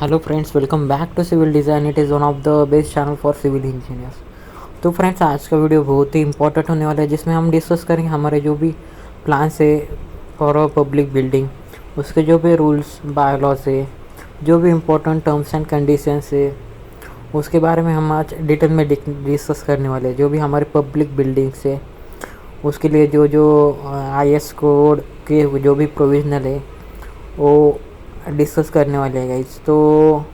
Hello friends, welcome back to civil design. It is one of the best channel for civil engineers. तो friends, आज का video बहुत ही important होने वाला है, जिसमें हम डिस्कस करेंगे हमारे जो भी प्लान्स है फॉर अ पब्लिक बिल्डिंग, उसके जो भी रूल्स बायलॉज है, जो भी इम्पोर्टेंट टर्म्स एंड कंडीशंस है, उसके बारे में हम आज डिटेल में डिस्कस करने वाले हैं। जो भी हमारी पब्लिक बिल्डिंग्स है उसके लिए जो जो IS कोड के जो भी प्रोविजनल है वो डिस्कस करने वाले हैं गाइज। तो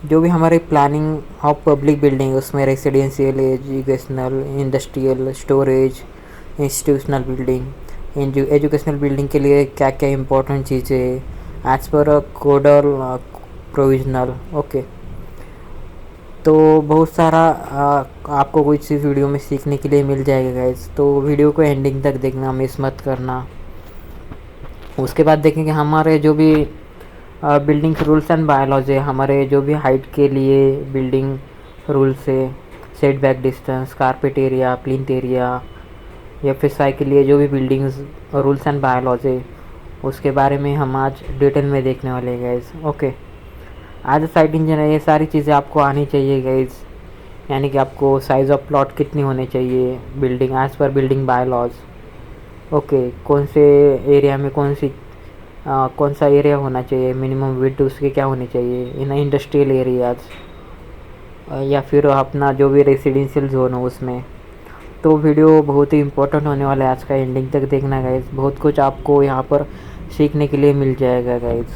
जो भी हमारी प्लानिंग ऑफ पब्लिक बिल्डिंग, उसमें residential, educational, industrial, storage, institutional building, educational building के लिए क्या क्या इम्पोर्टेंट चीज़ें है एज पर कोडल प्रोविजनल। ओके, तो बहुत सारा आपको कुछ इस वीडियो में सीखने के लिए मिल जाएगा गाइज। तो वीडियो को एंडिंग तक देखना, मिस मत करना। उसके बाद देखेंगे हमारे जो भी बिल्डिंग रूल्स एंड बायोलॉजी है, हमारे जो भी हाइट के लिए बिल्डिंग रूल्स है, set back distance, carpet area, plinth area, या फिर साइड के लिए जो भी बिल्डिंग्स रूल्स एंड बायोलॉजी, उसके बारे में हम आज डिटेल में देखने वाले हैं गाइज। ओके, आज साइट इंजीनियर ये सारी चीज़ें आपको आनी चाहिए गाइज। यानी कि आपको साइज़ ऑफ प्लॉट कितनी होनी चाहिए बिल्डिंग एज पर बिल्डिंग बायोलॉज। ओके, कौन से एरिया में कौन सा एरिया होना चाहिए, मिनिमम विड्थ उसकी क्या होनी चाहिए इन इंडस्ट्रियल एरियाज, या फिर अपना जो भी रेसिडेंशियल जोन हो उसमें। तो वीडियो बहुत ही इंपॉर्टेंट होने वाला है, आज का एंडिंग तक देखना गाइज। बहुत कुछ आपको यहाँ पर सीखने के लिए मिल जाएगा गाइज।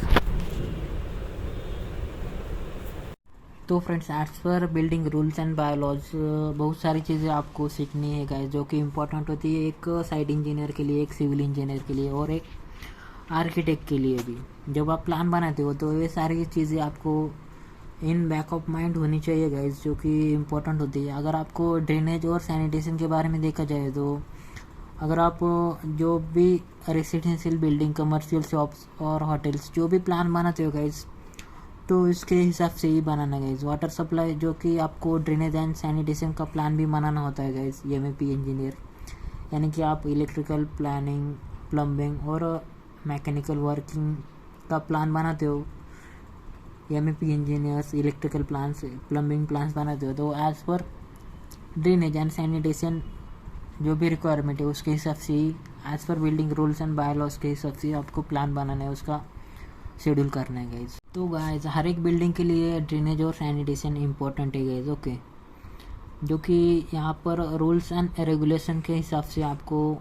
तो फ्रेंड्स, एज पर बिल्डिंग रूल्स एंड बायोलॉज बहुत सारी चीज़ें आपको सीखनी है गाइज, जो कि इम्पोर्टेंट होती है एक साइट इंजीनियर के लिए, एक सिविल इंजीनियर के लिए और एक आर्किटेक्ट के लिए भी। जब आप प्लान बनाते हो तो ये सारी चीज़ें आपको इन बैक ऑफ माइंड होनी चाहिए गाइज, जो कि इम्पोर्टेंट होती है। अगर आपको ड्रेनेज और सैनिटेशन के बारे में देखा जाए तो अगर आप जो भी रेसिडेंशियल बिल्डिंग, कमर्शियल शॉप्स और होटल्स जो भी प्लान बनाते हो गाइज, तो इसके हिसाब से ही बनाना गाइज। वाटर सप्लाई, जो कि आपको ड्रेनेज एंड सैनिटेशन का प्लान भी बनाना होता है गाइज, MEP इंजीनियर। यानी कि आप इलेक्ट्रिकल प्लानिंग, प्लम्बिंग और मैकेनिकल वर्किंग का प्लान बनाते हो, MEP engineers electrical plans, plumbing plans बनाते हो, तो एज पर ड्रेनेज एंड सैनिटेशन जो भी रिक्वायरमेंट है उसके हिसाब से ही, एज पर बिल्डिंग रूल्स एंड बायलॉज के हिसाब से आपको प्लान बनाना है, उसका शेड्यूल करना है गाइज। तो गाइज, हर एक बिल्डिंग के लिए ड्रेनेज और सैनिटेशन इम्पोर्टेंट है गाइज। ओके, जो कि यहाँ पर रूल्स एंड रेगुलेशन के हिसाब से आपको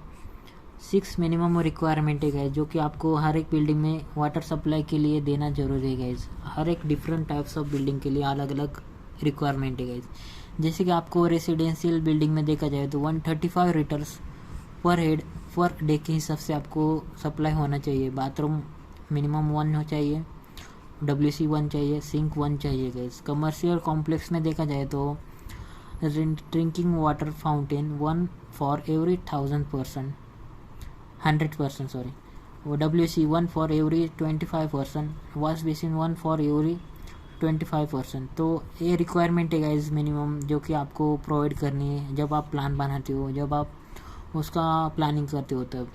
6 मिनिमम रिक्वायरमेंट है गाइज, जो कि आपको हर एक बिल्डिंग में वाटर सप्लाई के लिए देना जरूरी है गाइज। हर एक डिफरेंट टाइप्स ऑफ बिल्डिंग के लिए अलग अलग रिक्वायरमेंट है गाइज। जैसे कि आपको रेसिडेंशियल बिल्डिंग में देखा जाए तो 135 लीटर्स पर हेड पर डे के हिसाब से आपको सप्लाई होना चाहिए। बाथरूम मिनिमम 1 हो चाहिए, WC 1 चाहिए, सिंक 1 चाहिए गाइज। कमर्शियल कॉम्प्लेक्स में देखा जाए तो drinking water fountain 1 for every 100% sorry, वो WC 1 for every 25%, wash basin 1 for every 25%। तो ये रिक्वायरमेंट है गाइज मिनिमम, जो कि आपको प्रोवाइड करनी है जब आप प्लान बनाते हो, जब आप उसका प्लानिंग करते हो तब।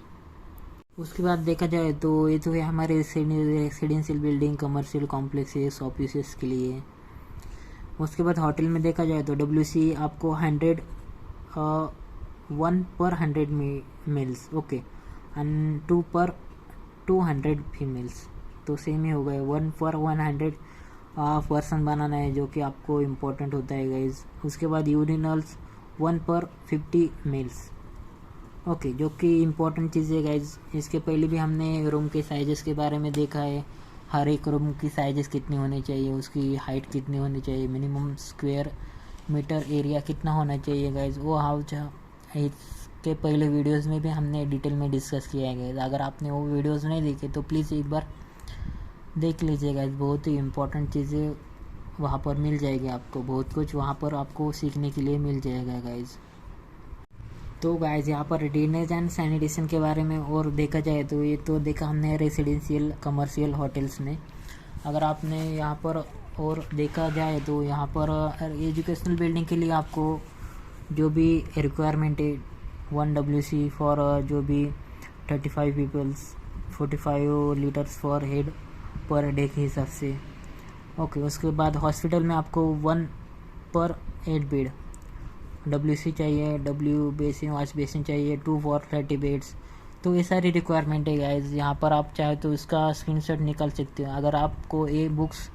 उसके बाद देखा जाए तो ये तो है हमारे residential building, commercial complexes, offices के लिए। उसके बाद होटल में देखा जाए तो WC आपको 1 पर 100 मेल्स, ओके, एंड 2 पर 200 फीमेल्स। तो सेम ही हो गए, 1 पर 100 पर्सन बनाना है, जो कि आपको इम्पोर्टेंट होता है गाइज। उसके बाद यूरिनल्स 1 पर 50 मेल्स, ओके, जो कि इम्पोर्टेंट चीज़ है गाइज। इसके पहले भी हमने रूम के साइजेस के बारे में देखा है, हर एक रूम की साइजेस कितनी होनी चाहिए, उसकी हाइट कितनी होनी चाहिए, मिनिमम स्क्वायर मीटर एरिया कितना होना चाहिए गाइज। वो हाउस इसके पहले वीडियोस में भी हमने डिटेल में डिस्कस किया है गाइज। अगर आपने वो वीडियोस नहीं देखे तो प्लीज़ एक बार देख लीजिए गाइज। बहुत ही इम्पोर्टेंट चीज़ें वहाँ पर मिल जाएगी आपको, बहुत कुछ वहाँ पर आपको सीखने के लिए मिल जाएगा गाइज। तो गाइज, यहाँ पर ड्रेनेज एंड सैनिटेशन के बारे में और देखा जाए तो ये तो देखा हमने रेसिडेंशियल, कमर्शियल होटल्स में। अगर आपने यहाँ पर और देखा जाए तो यहाँ पर एजुकेशनल बिल्डिंग के लिए आपको जो भी रिक्वायरमेंट है 1 WC फॉर जो भी 35 peoples, 45 litres for head per day के हिसाब से, ओके, उसके बाद हॉस्पिटल में आपको 1/8 बेड WC चाहिए, W बेसिन वॉश बेसिन चाहिए, 2 for 30 बेड्स। तो ये सारी रिक्वायरमेंट है गाइज। यहाँ पर आप चाहे तो इसका स्क्रीनशॉट निकाल सकते हो। अगर आपको ये बुक्स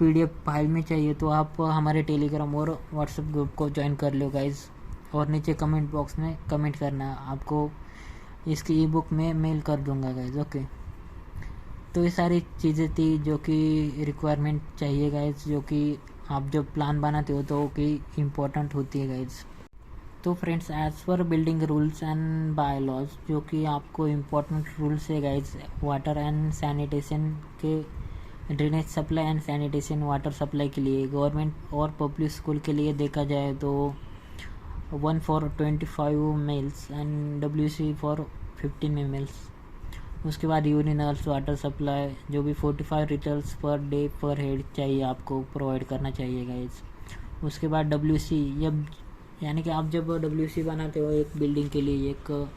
PDF फाइल में चाहिए तो आप हमारे टेलीग्राम और व्हाट्सएप ग्रुप को ज्वाइन कर लो गाइज, और नीचे कमेंट बॉक्स में कमेंट करना, आपको इसकी E-बुक में मेल कर दूंगा गाइज। ओके, तो ये सारी चीज़ें थी जो कि रिक्वायरमेंट चाहिए गाइज, जो कि आप जब प्लान बनाते हो तो कि इम्पोर्टेंट होती है गाइज। तो friends, as per building rules and bylaws, जो कि आपको इम्पोर्टेंट रूल्स है गाइज वाटर एंड सैनिटेशन के, drainage supply and sanitation water supply के लिए गवर्नमेंट और पब्लिक स्कूल के लिए देखा जाए तो 1 for 25 males and WC for 15 males. उसके बाद यूरिनल्स वाटर सप्लाई जो भी 45 लीटर्स पर डे पर हेड चाहिए, आपको प्रोवाइड करना चाहिए गाइज। उसके बाद WC, यानी कि आप जब WC बनाते हो एक बिल्डिंग के लिए, एक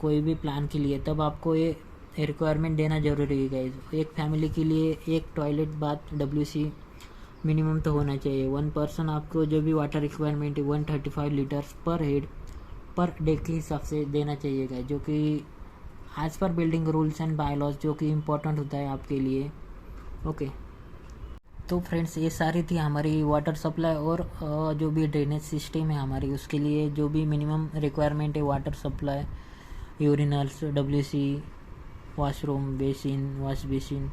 कोई भी प्लान के लिए, तब आपको ये रिक्वायरमेंट देना ज़रूरी है गाइज। एक फैमिली के लिए एक टॉयलेट बाथ WC मिनिमम तो होना चाहिए। 1 पर्सन आपको जो भी वाटर रिक्वायरमेंट है 135 लीटर्स पर हेड पर डे के हिसाब से देना चाहिए गाइज, जो कि as per building rules and bylaws, जो कि इम्पोर्टेंट होता है आपके लिए। ओके, तो फ्रेंड्स, ये सारी थी हमारी वाटर सप्लाई और जो भी ड्रेनेज सिस्टम है हमारी, उसके लिए जो भी मिनिमम रिक्वायरमेंट है water supply, urinals, WC, washroom basin, wash basin,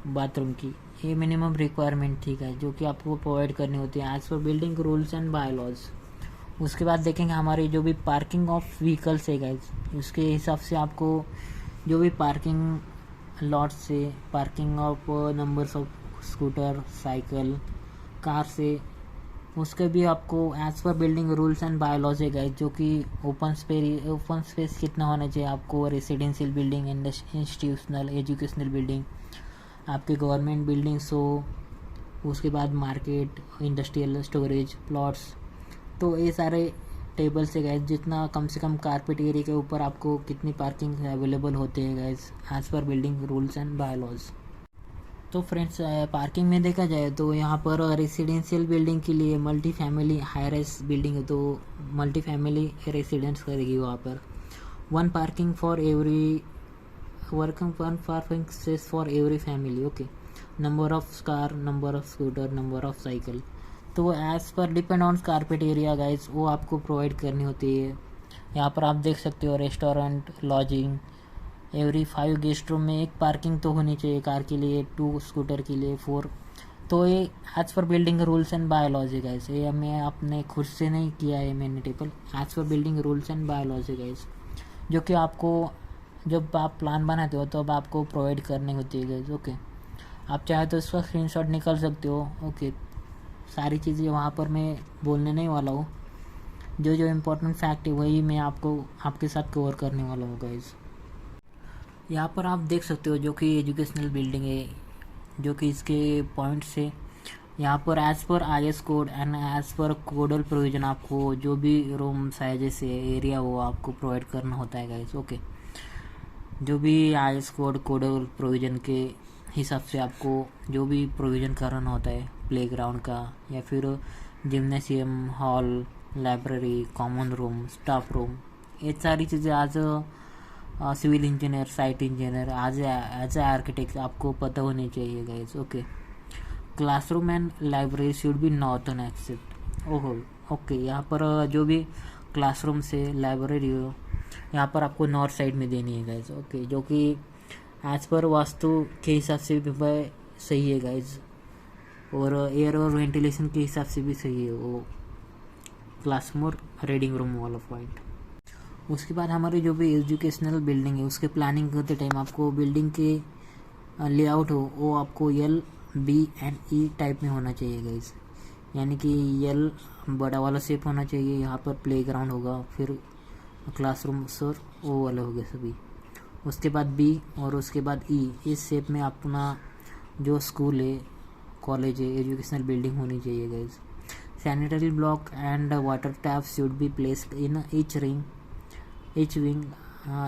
bathroom की, ये मिनिमम रिक्वायरमेंट ठीक है जो कि आपको प्रोवाइड करनी होती है एज पर बिल्डिंग रूल्स एंड बायलॉज। उसके बाद देखेंगे हमारी जो भी पार्किंग ऑफ व्हीकल्स है गाइज, उसके हिसाब से आपको जो भी पार्किंग लॉट से, parking of numbers of scooter, cycle, car से, उसके भी आपको एज पर बिल्डिंग रूल्स एंड बायलॉज है गाइज, जो कि ओपन स्पेस कितना होना चाहिए आपको, residential building, institutional educational building, आपके गवर्नमेंट बिल्डिंग्स हो, उसके बाद मार्केट, इंडस्ट्रियल, स्टोरेज, प्लॉट्स। तो ये सारे टेबल से गाइज, जितना कम से कम कारपेट एरिया के ऊपर आपको कितनी पार्किंग अवेलेबल होते हैं गाइज एज पर बिल्डिंग रूल्स एंड बायलॉज। तो फ्रेंड्स, पार्किंग में देखा जाए तो यहाँ पर रेसिडेंशियल बिल्डिंग के लिए multi family high rise building है तो मल्टी फैमिली रेसिडेंस करेगी वहाँ पर। 1 parking for every space for every family. Okay, number of car, number of scooter, number of cycle, तो एज पर depend on carpet area guys, वो आपको provide करनी होती है। यहाँ पर आप देख सकते हो restaurant, lodging, every 5 guest room में 1 पार्किंग तो होनी चाहिए, कार के लिए 2, स्कूटर के लिए 4। तो ये एज पर बिल्डिंग रूल्स एंड बायलॉज है गाइज, ये मैं आपने खुद से नहीं किया है मैंने टेबल, एज पर बिल्डिंग रूल्स एंड बायलॉज है गाइज, जो कि आपको जब आप प्लान बनाते हो तो अब आपको प्रोवाइड करनी होती है गाइज। ओके, आप चाहे तो इसका स्क्रीनशॉट निकाल सकते हो। ओके, सारी चीज़ें वहाँ पर मैं बोलने नहीं वाला हूँ, जो जो इम्पोर्टेंट फैक्ट है वही मैं आपको आपके साथ कवर करने वाला हूँ गाइज। यहाँ पर आप देख सकते हो जो कि एजुकेशनल बिल्डिंग है, जो कि इसके पॉइंट्स है यहाँ पर as per IS code and as per codal provision आपको जो भी रूम साइजेस है, एरिया, वो आपको प्रोवाइड करना होता है गाइस। ओके, जो भी IS कोड कोडल प्रोविज़न के हिसाब से आपको जो भी प्रोविज़न करना होता है, प्लेग्राउंड का या फिर gymnasium, hall, library, common room, staff room, ये सारी चीज़ें आज civil engineer, site engineer, as a architect आपको पता होनी चाहिए guys. Okay, classroom and library should be northern except. ओहो, ओके, यहाँ पर जो भी क्लासरूम से लाइब्रेरी हो यहाँ पर आपको नॉर्थ साइड में देनी है गाइस। ओके, जो कि एज पर वास्तु के हिसाब से भी सही है गाइस, और एयर और वेंटिलेशन के हिसाब से भी सही है वो क्लासरूम और रीडिंग रूम वाला पॉइंट। उसके बाद हमारी जो भी एजुकेशनल बिल्डिंग है उसके प्लानिंग करते टाइम आपको बिल्डिंग के लेआउट हो वो आपको L, B and E type में होना चाहिए गाइस, यानी कि L बड़ा वाला शेप होना चाहिए, यहाँ पर प्लेग्राउंड होगा, फिर क्लासरूम सर वो वाला होगा सभी, उसके बाद B और उसके बाद E, इस शेप में अपना जो स्कूल है, कॉलेज है, एजुकेशनल बिल्डिंग होनी चाहिए guys. Sanitary block and water taps should be placed in each wing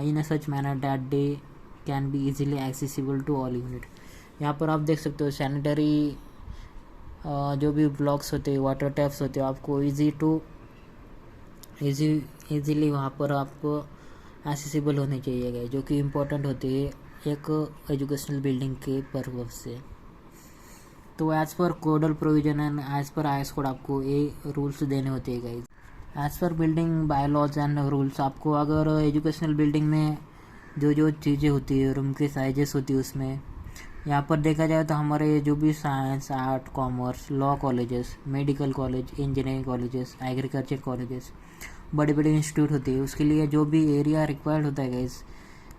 in a such manner that they can be easily accessible to all unit, यहाँ पर आप देख सकते हो सैनिटरी जो भी ब्लॉक्स होते हैं, वाटर टैप्स होते हैं, आपको इजीली वहाँ पर आपको एक्सेसिबल होने चाहिए गए, जो कि इम्पोर्टेंट होती है एक एजुकेशनल बिल्डिंग के पर्पज से। तो as per codal provision and as per IS code आपको ये रूल्स देने होते हैं guys. As per building bylaws and rules, आपको अगर एजुकेशनल बिल्डिंग में जो जो चीज़ें होती है, रूम के साइजेस होती है, उसमें यहाँ पर देखा जाए तो हमारे जो भी science, art, commerce, law colleges, medical college, engineering colleges, agriculture colleges, बड़े बड़े इंस्टीट्यूट होते हैं, उसके लिए जो भी एरिया रिक्वायर्ड होता है गाइज,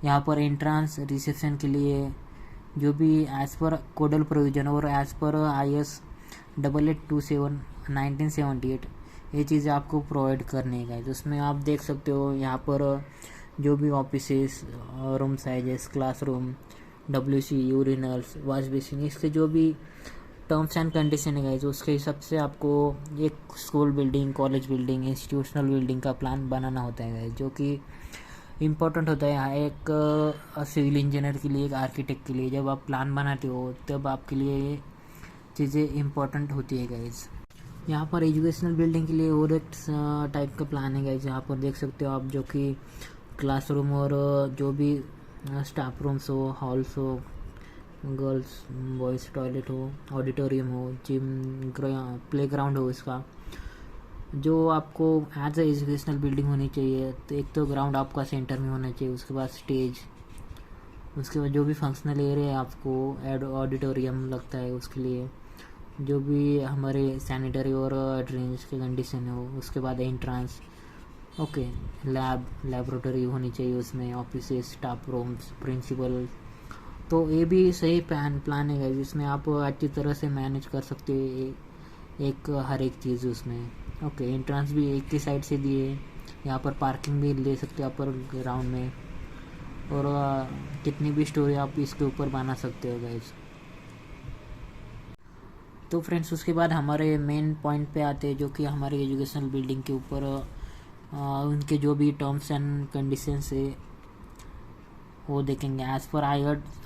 यहाँ पर एंट्रेंस रिसेप्शन के लिए जो भी एज़ पर कोडल प्रोविज़न और एज़ पर IS 8827/1978 ये चीज़ें आपको प्रोवाइड करनी है गाइज। उसमें आप देख सकते हो यहाँ पर जो भी offices, room sizes, classroom, WC, urinals, wash basin, इसके जो भी टर्म्स एंड कंडीशन है गाइज, उसके हिसाब से आपको एक school building, college building, institutional building का प्लान बनाना होता है गाइज, जो कि इम्पोर्टेंट होता है एक सिविल इंजीनियर के लिए, एक आर्किटेक्ट के लिए। जब आप प्लान बनाते हो तब आपके लिए ये चीज़ें इम्पोर्टेंट होती है गाइज। यहाँ पर एजुकेशनल बिल्डिंग के लिए और एक टाइप का प्लान है गाइज। यहाँ पर देख सकते हो आप, जो कि क्लासरूम और जो भी स्टाफ रूम्स हो, हॉल्स हो, गर्ल्स बॉयज़ टॉयलेट हो, ऑडिटोरियम हो, जिम, प्ले ग्राउंड हो, इसका जो आपको एज ए एजुकेशनल बिल्डिंग होनी चाहिए। तो एक तो ग्राउंड आपका सेंटर में होना चाहिए, उसके बाद स्टेज, उसके बाद जो भी फंक्शनल एरिया आपको ऑडिटोरियम लगता है उसके लिए, जो भी हमारे सैनिटरी और ड्रेनेज की कंडीशन हो, उसके बाद एंट्रेंस, ओके, लैबोरेटरी होनी चाहिए उसमें, ऑफिस, स्टाफ रूम्स, प्रिंसिपल। तो ये भी सही प्लान है जिसमें आप अच्छी तरह से मैनेज कर सकते हो एक हर एक चीज़ उसमें। ओके, एंट्रेंस भी एक ही साइड से दिए, यहाँ पर पार्किंग भी ले सकते हो आप ग्राउंड में, और कितनी भी स्टोरी आप इसके ऊपर बना सकते हो गाइज। तो फ्रेंड्स, उसके बाद हमारे मेन पॉइंट पे आते हैं, जो कि हमारे एजुकेशनल बिल्डिंग के ऊपर उनके जो भी टर्म्स एंड कंडीशंस है वो देखेंगे। As per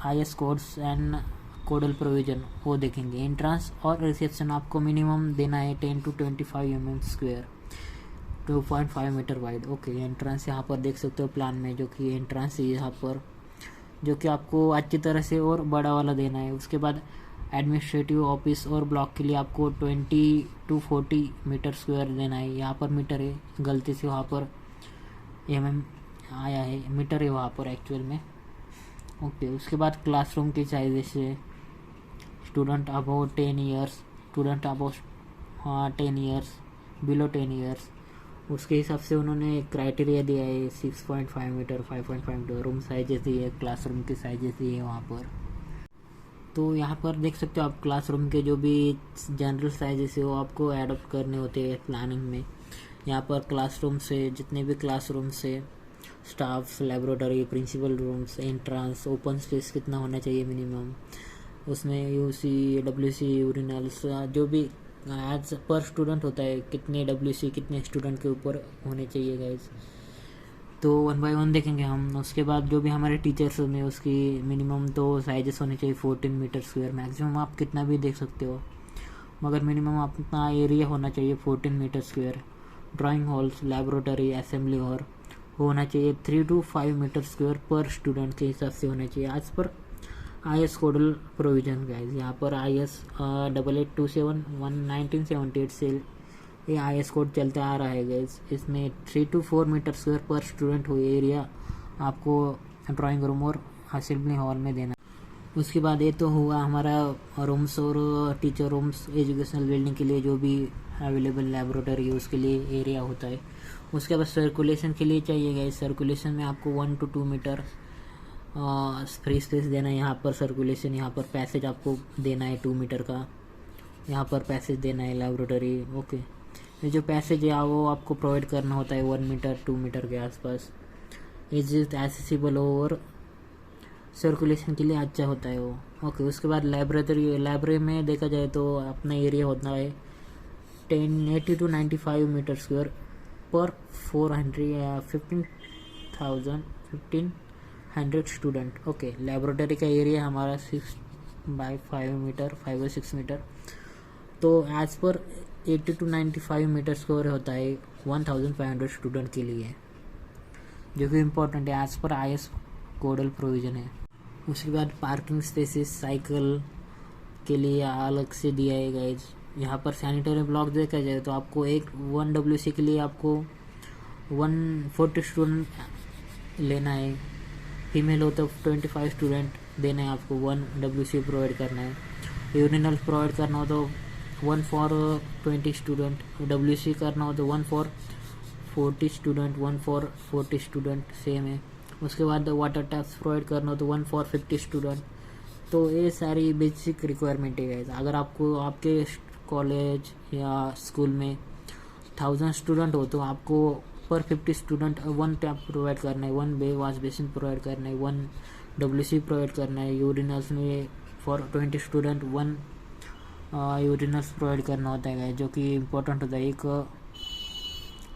IS codes and codal provision वो देखेंगे। एंट्रेंस और रिसेप्शन आपको मिनिमम देना है 10 to 25 mm square, 2.5 metre wide. Okay, entrance यहाँ पर देख सकते हो प्लान में, जो कि एंट्रेंस है यहाँ पर, जो कि आपको अच्छी तरह से और बड़ा वाला देना है। उसके बाद एडमिनिस्ट्रेटिव ऑफिस और ब्लॉक के लिए आपको 20 to 40 मीटर स्क्वायर देना है। यहाँ पर मीटर है, गलती से वहाँ पर mm आया है, मीटर है वहाँ पर एक्चुअल में। ओके, उसके बाद क्लासरूम की साइजेस है, student about 10 years, student about 10 years, below 10 years, उसके हिसाब से उन्होंने क्राइटेरिया दिया है। 6.5 मीटर, 5.5 मीटर रूम साइजेस दिए, क्लासरूम के साइजेस दिए वहाँ पर। तो यहाँ पर देख सकते हो आप, क्लासरूम के जो भी जनरल साइजेस है वो आपको एडॉप्ट करने होते हैं प्लानिंग में। यहाँ पर क्लासरूम से जितने भी क्लासरूम से staff, laboratory, principal rooms, entrance, open space कितना होना चाहिए मिनिमम, उसमें UC, WC, यूरिनल्स, जो भी एज पर स्टूडेंट होता है, कितने WC कितने स्टूडेंट के ऊपर होने चाहिए गाइज। तो 1 by 1 देखेंगे हम। उसके बाद जो भी हमारे टीचर्स में उसकी मिनिमम तो साइजेस होने चाहिए 14 मीटर स्क्वायर, मैक्सिमम आप कितना भी देख सकते हो, मगर मिनिमम अपना एरिया होना चाहिए 14 metre square. Drawing halls, laboratory, assembly hall होना चाहिए 3 to 5 metre square per student के हिसाब से होना चाहिए, आज पर IS कोडल प्रोविज़न गाइज। यहाँ पर IS 8827/1978 से ये IS कोड चलता आ रहा है गाइज। इसमें 3 to 4 metre square per student हो एरिया आपको ड्राइंग रूम और असेंबली हॉल में देना। उसके बाद ये तो हुआ हमारा रूम्स और टीचर रूम्स, एजुकेशनल बिल्डिंग के लिए जो भी अवेलेबल लेबोरेटरी उसके लिए एरिया होता है। उसके बाद सर्कुलेशन के लिए चाहिए गाइज। सर्कुलेशन में आपको 1 to 2 मीटर फ्री स्पेस देना है यहाँ पर सर्कुलेशन। यहाँ पर पैसेज आपको देना है 2 मीटर का, यहाँ पर पैसेज देना है लेबोरेटरी। ओके, ये जो पैसेज है वो आपको प्रोवाइड करना होता है 1 मीटर 2 मीटर के आसपास। इज एक्सेसिबल और सर्कुलेशन के लिए अच्छा होता है वो। ओके, उसके बाद लाइब्रेरी में देखा जाए तो अपना एरिया होता है 80 to 95 मीटर स्क्वायर पर 1500 स्टूडेंट। ओके, लेबोरेटरी का एरिया हमारा बाय 5 मीटर 5 और 6 मीटर। तो एज पर 80 to 95 मीटर स्क्वायर होता है 1500 स्टूडेंट के लिए, जो कि इम्पोर्टेंट है एज पर IS कोडल प्रोविज़न है। उसके बाद पार्किंग स्पेसेस साइकिल के लिए अलग से दिया है गाइज। यहाँ पर सैनिटरी ब्लॉक देखा जाए तो आपको 1 WC के लिए आपको 140 स्टूडेंट लेना है, फीमेल हो तो 25 स्टूडेंट देना है आपको, 1 WC प्रोवाइड करना है। यूरिनल प्रोवाइड करना हो तो 1 फॉर 20 स्टूडेंट, WC करना हो तो 1 for 40 student, 1 for 40 student same है। उसके बाद वाटर टैप्स प्रोवाइड करना हो तो 1 फॉर 50 स्टूडेंट। तो ये सारी बेसिक रिक्वायरमेंट है। अगर आपको आपके कॉलेज या स्कूल में 1000 स्टूडेंट हो तो आपको पर 50 स्टूडेंट 1 टैप प्रोवाइड करना है, 1 वॉश बेसिन प्रोवाइड करना है, 1 WC प्रोवाइड करना है। यूरिनल्स में फॉर 20 स्टूडेंट 1 यूरिनल्स प्रोवाइड करना होता है, जो कि इम्पोर्टेंट होता है एक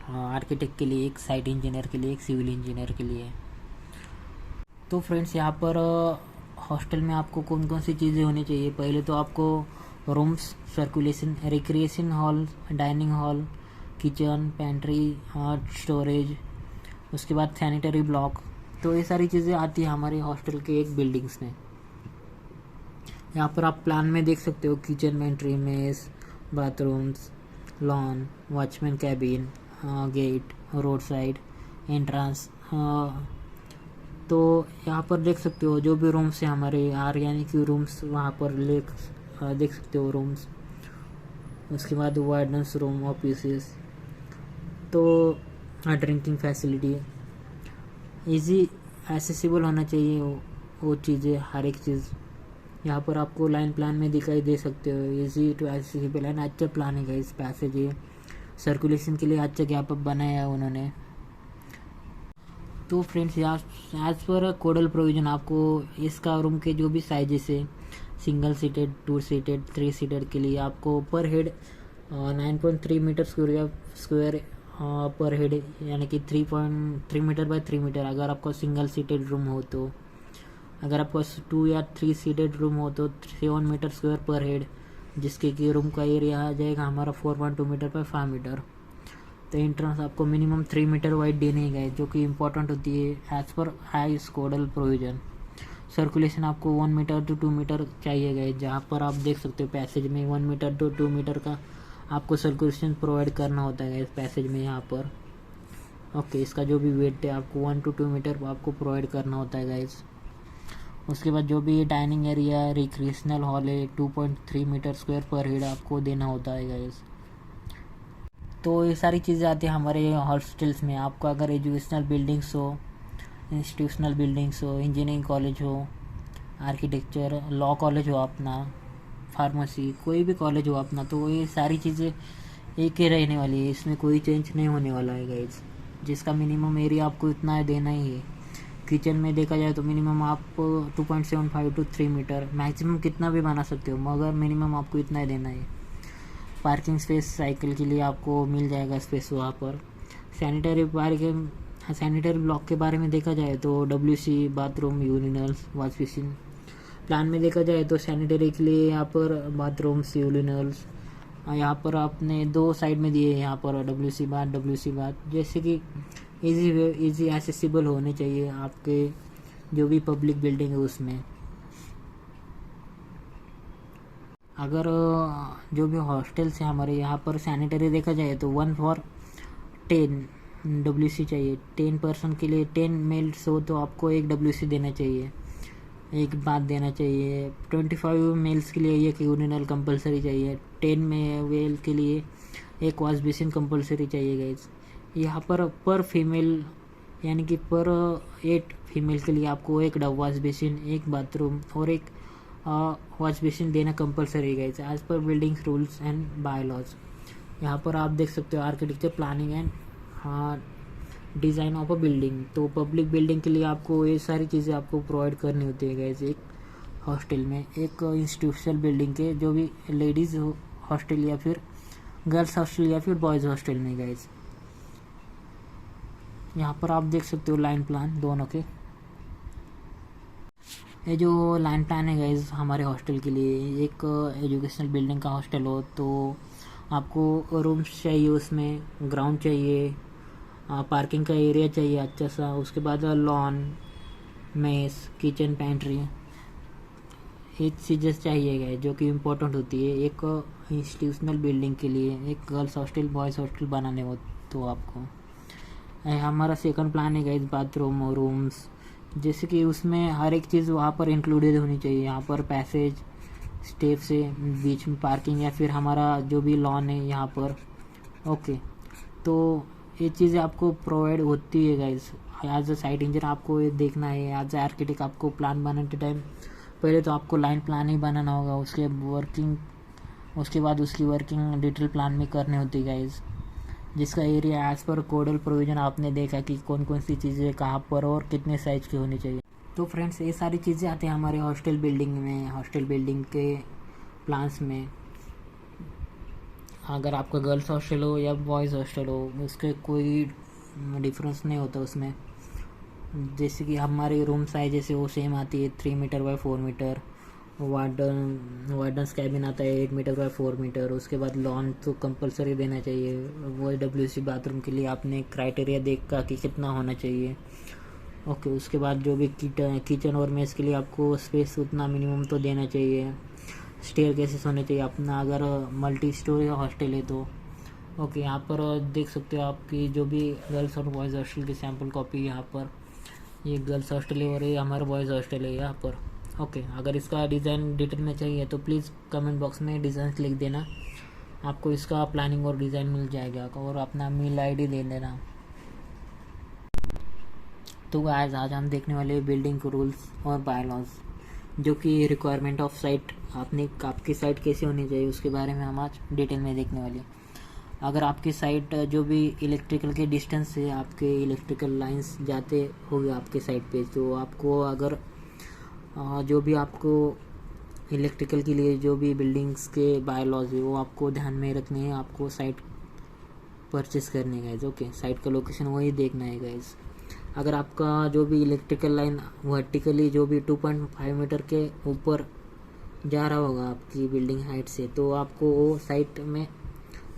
आर्किटेक्ट के लिए, एक साइट इंजीनियर के लिए, एक सिविल इंजीनियर के लिए। तो फ्रेंड्स यहाँ पर हॉस्टल में आपको कौन कौन सी चीज़ें होनी चाहिए। पहले तो आपको rooms, circulation, recreation hall, dining hall, kitchen, pantry, storage, उसके बाद सैनिटरी ब्लॉक। तो ये सारी चीज़ें आती है हमारे हॉस्टल के एक बिल्डिंग्स में। यहाँ पर आप प्लान में देख सकते हो kitchen, pantry, mess, bathrooms, lawn, watchman cabin, gate, road side, entrance. तो यहाँ पर देख सकते हो जो भी रूम्स हैं हमारे यानी कि रूम्स, वहाँ पर देख सकते हो रूम्स। उसके बाद वार्डन्स रूम, ऑफिसेस, तो ड्रिंकिंग फैसिलिटी, इजी एक्सेसिबल होना चाहिए वो चीज़ें, हर एक चीज़ यहाँ पर आपको लाइन प्लान में दिखाई दे सकते हो। इजी टू एक्सेसिबल एंड अच्छा प्लान है इस पैसेज है। सर्कुलेशन के लिए अच्छा गैप अप बनाया है उन्होंने। तो फ्रेंड्स एज पर कोडल प्रोविज़न आपको इसका रूम के जो भी साइजेस है, सिंगल सीटेड, 2 सीटेड, 3 सीटेड के लिए आपको पर हेड 9.3 मीटर स्क्वायर पर हेड, यानी कि 3.3 मीटर बाय 3 मीटर अगर आपका सिंगल सीटेड रूम हो तो। अगर आपका 2 या 3 सीटेड रूम हो तो 7 मीटर स्क्वायर पर हेड, जिसके कि रूम का एरिया आ जाएगा हमारा 4.2 मीटर बाय 5 मीटर। तो एंट्रेंस आपको मिनिमम 3 मीटर वाइड देने गए, जो कि इम्पोर्टेंट होती है एज पर IS कोडल प्रोविज़न। सर्कुलेशन आपको 1 मीटर to 2 मीटर चाहिए गए, जहाँ पर आप देख सकते हो पैसेज में 1 मीटर to 2 मीटर का आपको सर्कुलेशन प्रोवाइड करना होता है इस पैसेज में। यहाँ पर ओके, इसका जो भी वेट है आपको 1 to 2 मीटर आपको प्रोवाइड करना होता है गाइस। उसके बाद जो भी डाइनिंग एरिया, रिक्रिएशनल हॉल है, 2.3 मीटर स्क्वायर पर हेड आपको देना होता है गाइस। तो ये सारी चीज़ें आती हैं हमारे हॉस्टल्स में। आपको अगर एजुकेशनल बिल्डिंग्स हो, इंस्टीट्यूशनल बिल्डिंग्स हो, इंजीनियरिंग कॉलेज हो, आर्किटेक्चर, लॉ कॉलेज हो अपना, फार्मेसी, कोई भी कॉलेज हो अपना, तो ये सारी चीज़ें एक ही रहने वाली है, इसमें कोई चेंज नहीं होने वाला है गाइज। जिसका मिनिमम एरिया आपको इतना देना ही है। किचन में देखा जाए तो मिनिमम आप 2.75 to 3 मीटर, मैक्सिमम कितना भी बना सकते हो, मगर मिनिमम आपको इतना ही देना है। पार्किंग स्पेस साइकिल के लिए आपको मिल जाएगा स्पेस वहाँ पर। सैनिटरी ब्लॉक के बारे में देखा जाए तो WC, bathroom, urinals, wash basin. Plan में देखा जाए तो सैनिटरी के लिए यहाँ पर बाथरूम्स, यूरिनल्स यहाँ पर आपने 2 साइड में दिए, यहाँ पर WC बाथ, जैसे कि इजी एक्सेसिबल होने चाहिए आपके जो भी पब्लिक बिल्डिंग है उसमें। अगर जो भी हॉस्टल्स हैं हमारे यहाँ पर सैनिटरी देखा जाए तो 1 for 10 WC चाहिए। 10 पर्सन के लिए 10 मेल्स हो तो आपको 1 WC देना चाहिए, एक बात देना चाहिए। 25 मेल्स के लिए एक यूरिनल कंपलसरी चाहिए। 10 मेल के लिए एक वॉश बेसिन कंपलसरी चाहिए गाइज। यहाँ पर फीमेल, यानी कि पर 8 फीमेल के लिए आपको एक वॉश बेसिन, एक बाथरूम और एक वॉश बेसिन देना कंपलसरी गाइज एज पर बिल्डिंग रूल्स एंड बायलॉज। यहाँ पर आप देख सकते हो architecture, planning and design of a building. तो पब्लिक बिल्डिंग के लिए आपको ये सारी चीज़ें आपको प्रोवाइड करनी होती है गाइज एक हॉस्टल में, एक इंस्टीट्यूशनल बिल्डिंग के, जो भी लेडीज़ हॉस्टल या फिर गर्ल्स हॉस्टल या फिर बॉयज़ हॉस्टल में गाइज। यहाँ पर आप देख सकते हो लाइन प्लान दोनों के। ये जो लाइन प्लान है गाइज हमारे हॉस्टल के लिए, एक एजुकेशनल बिल्डिंग का हॉस्टल हो तो आपको रूम्स चाहिए, उसमें ग्राउंड चाहिए, पार्किंग का एरिया चाहिए अच्छा सा, उसके बाद लॉन, मेस, किचन, पैंट्री, ये चीज़ें चाहिए गए जो कि इम्पोर्टेंट होती है एक इंस्टीट्यूशनल बिल्डिंग के लिए। एक गर्ल्स हॉस्टल बॉयज़ हॉस्टल बनाने हो तो आपको हमारा सेकंड प्लान है गाइस बाथरूम और रूम्स, जैसे कि उसमें हर एक चीज़ वहाँ पर इंक्लूडेड होनी चाहिए। यहाँ पर पैसेज, स्टेप से बीच में पार्किंग, या फिर हमारा जो भी लॉन है यहाँ पर। ओके, तो ये चीज़ें आपको प्रोवाइड होती है guys. As a site engineer आपको ये देखना है, एज अ आर्किटेक्ट आपको प्लान बनाने टाइम पहले तो आपको लाइन प्लान ही बनाना होगा, उसके बाद उसकी वर्किंग डिटेल प्लान में करनी होती है गाइस, जिसका area as per codal provision आपने देखा कि कौन कौन सी चीज़ें कहाँ पर और कितने साइज की होनी चाहिए। तो फ्रेंड्स ये सारी चीज़ें आती हैं हमारे हॉस्टल बिल्डिंग में, हॉस्टल बिल्डिंग के प्लान्स में। अगर आपका गर्ल्स हॉस्टल हो या बॉयज़ हॉस्टल हो उसके कोई डिफरेंस नहीं होता उसमें। जैसे कि हमारे रूम साइज जैसे वो सेम आती है 3 metre by 4 metre, wardens cabin आता है 8 मीटर बाय 4 मीटर। उसके बाद लॉन तो कंपलसरी देना चाहिए। वो WC बाथरूम के लिए आपने क्राइटेरिया देखा कि कितना होना चाहिए। ओके, उसके बाद जो भी किचन और मेस के लिए आपको स्पेस उतना मिनिमम तो देना चाहिए। स्टेयर केसेस होने चाहिए अपना, अगर मल्टी स्टोरी हॉस्टल है तो। ओके, यहाँ पर देख सकते हो आपकी जो भी गर्ल्स और बॉयज़ हॉस्टल की सैम्पल कॉपी यहाँ पर, ये गर्ल्स हॉस्टल है और ये हमारा बॉयज़ हॉस्टल है यहाँ पर। ओके, अगर इसका डिज़ाइन डिटेल में चाहिए तो प्लीज़ कमेंट बॉक्स में डिज़ाइन लिख देना, आपको इसका प्लानिंग और डिज़ाइन मिल जाएगा, और अपना मेल ID दे देना। तो गाइस आज हम देखने वाले बिल्डिंग रूल्स और बायलॉज, जो कि रिक्वायरमेंट ऑफ साइट, आपकी साइट कैसी होनी चाहिए उसके बारे में हम आज डिटेल में देखने वाले। अगर आपकी साइट जो भी इलेक्ट्रिकल के डिस्टेंस से आपके इलेक्ट्रिकल लाइंस जाते होंगे आपके साइट पे, तो आपको अगर जो भी आपको इलेक्ट्रिकल के लिए जो भी बिल्डिंग्स के बायलॉज है वो आपको ध्यान में रखने हैं। आपको साइट परचेस करनी है गाइज। ओके, साइट का लोकेशन वही देखना है गाइज। अगर आपका जो भी इलेक्ट्रिकल लाइन वर्टिकली जो भी 2.5 मीटर के ऊपर जा रहा होगा आपकी बिल्डिंग हाइट से, तो आपको वो साइट में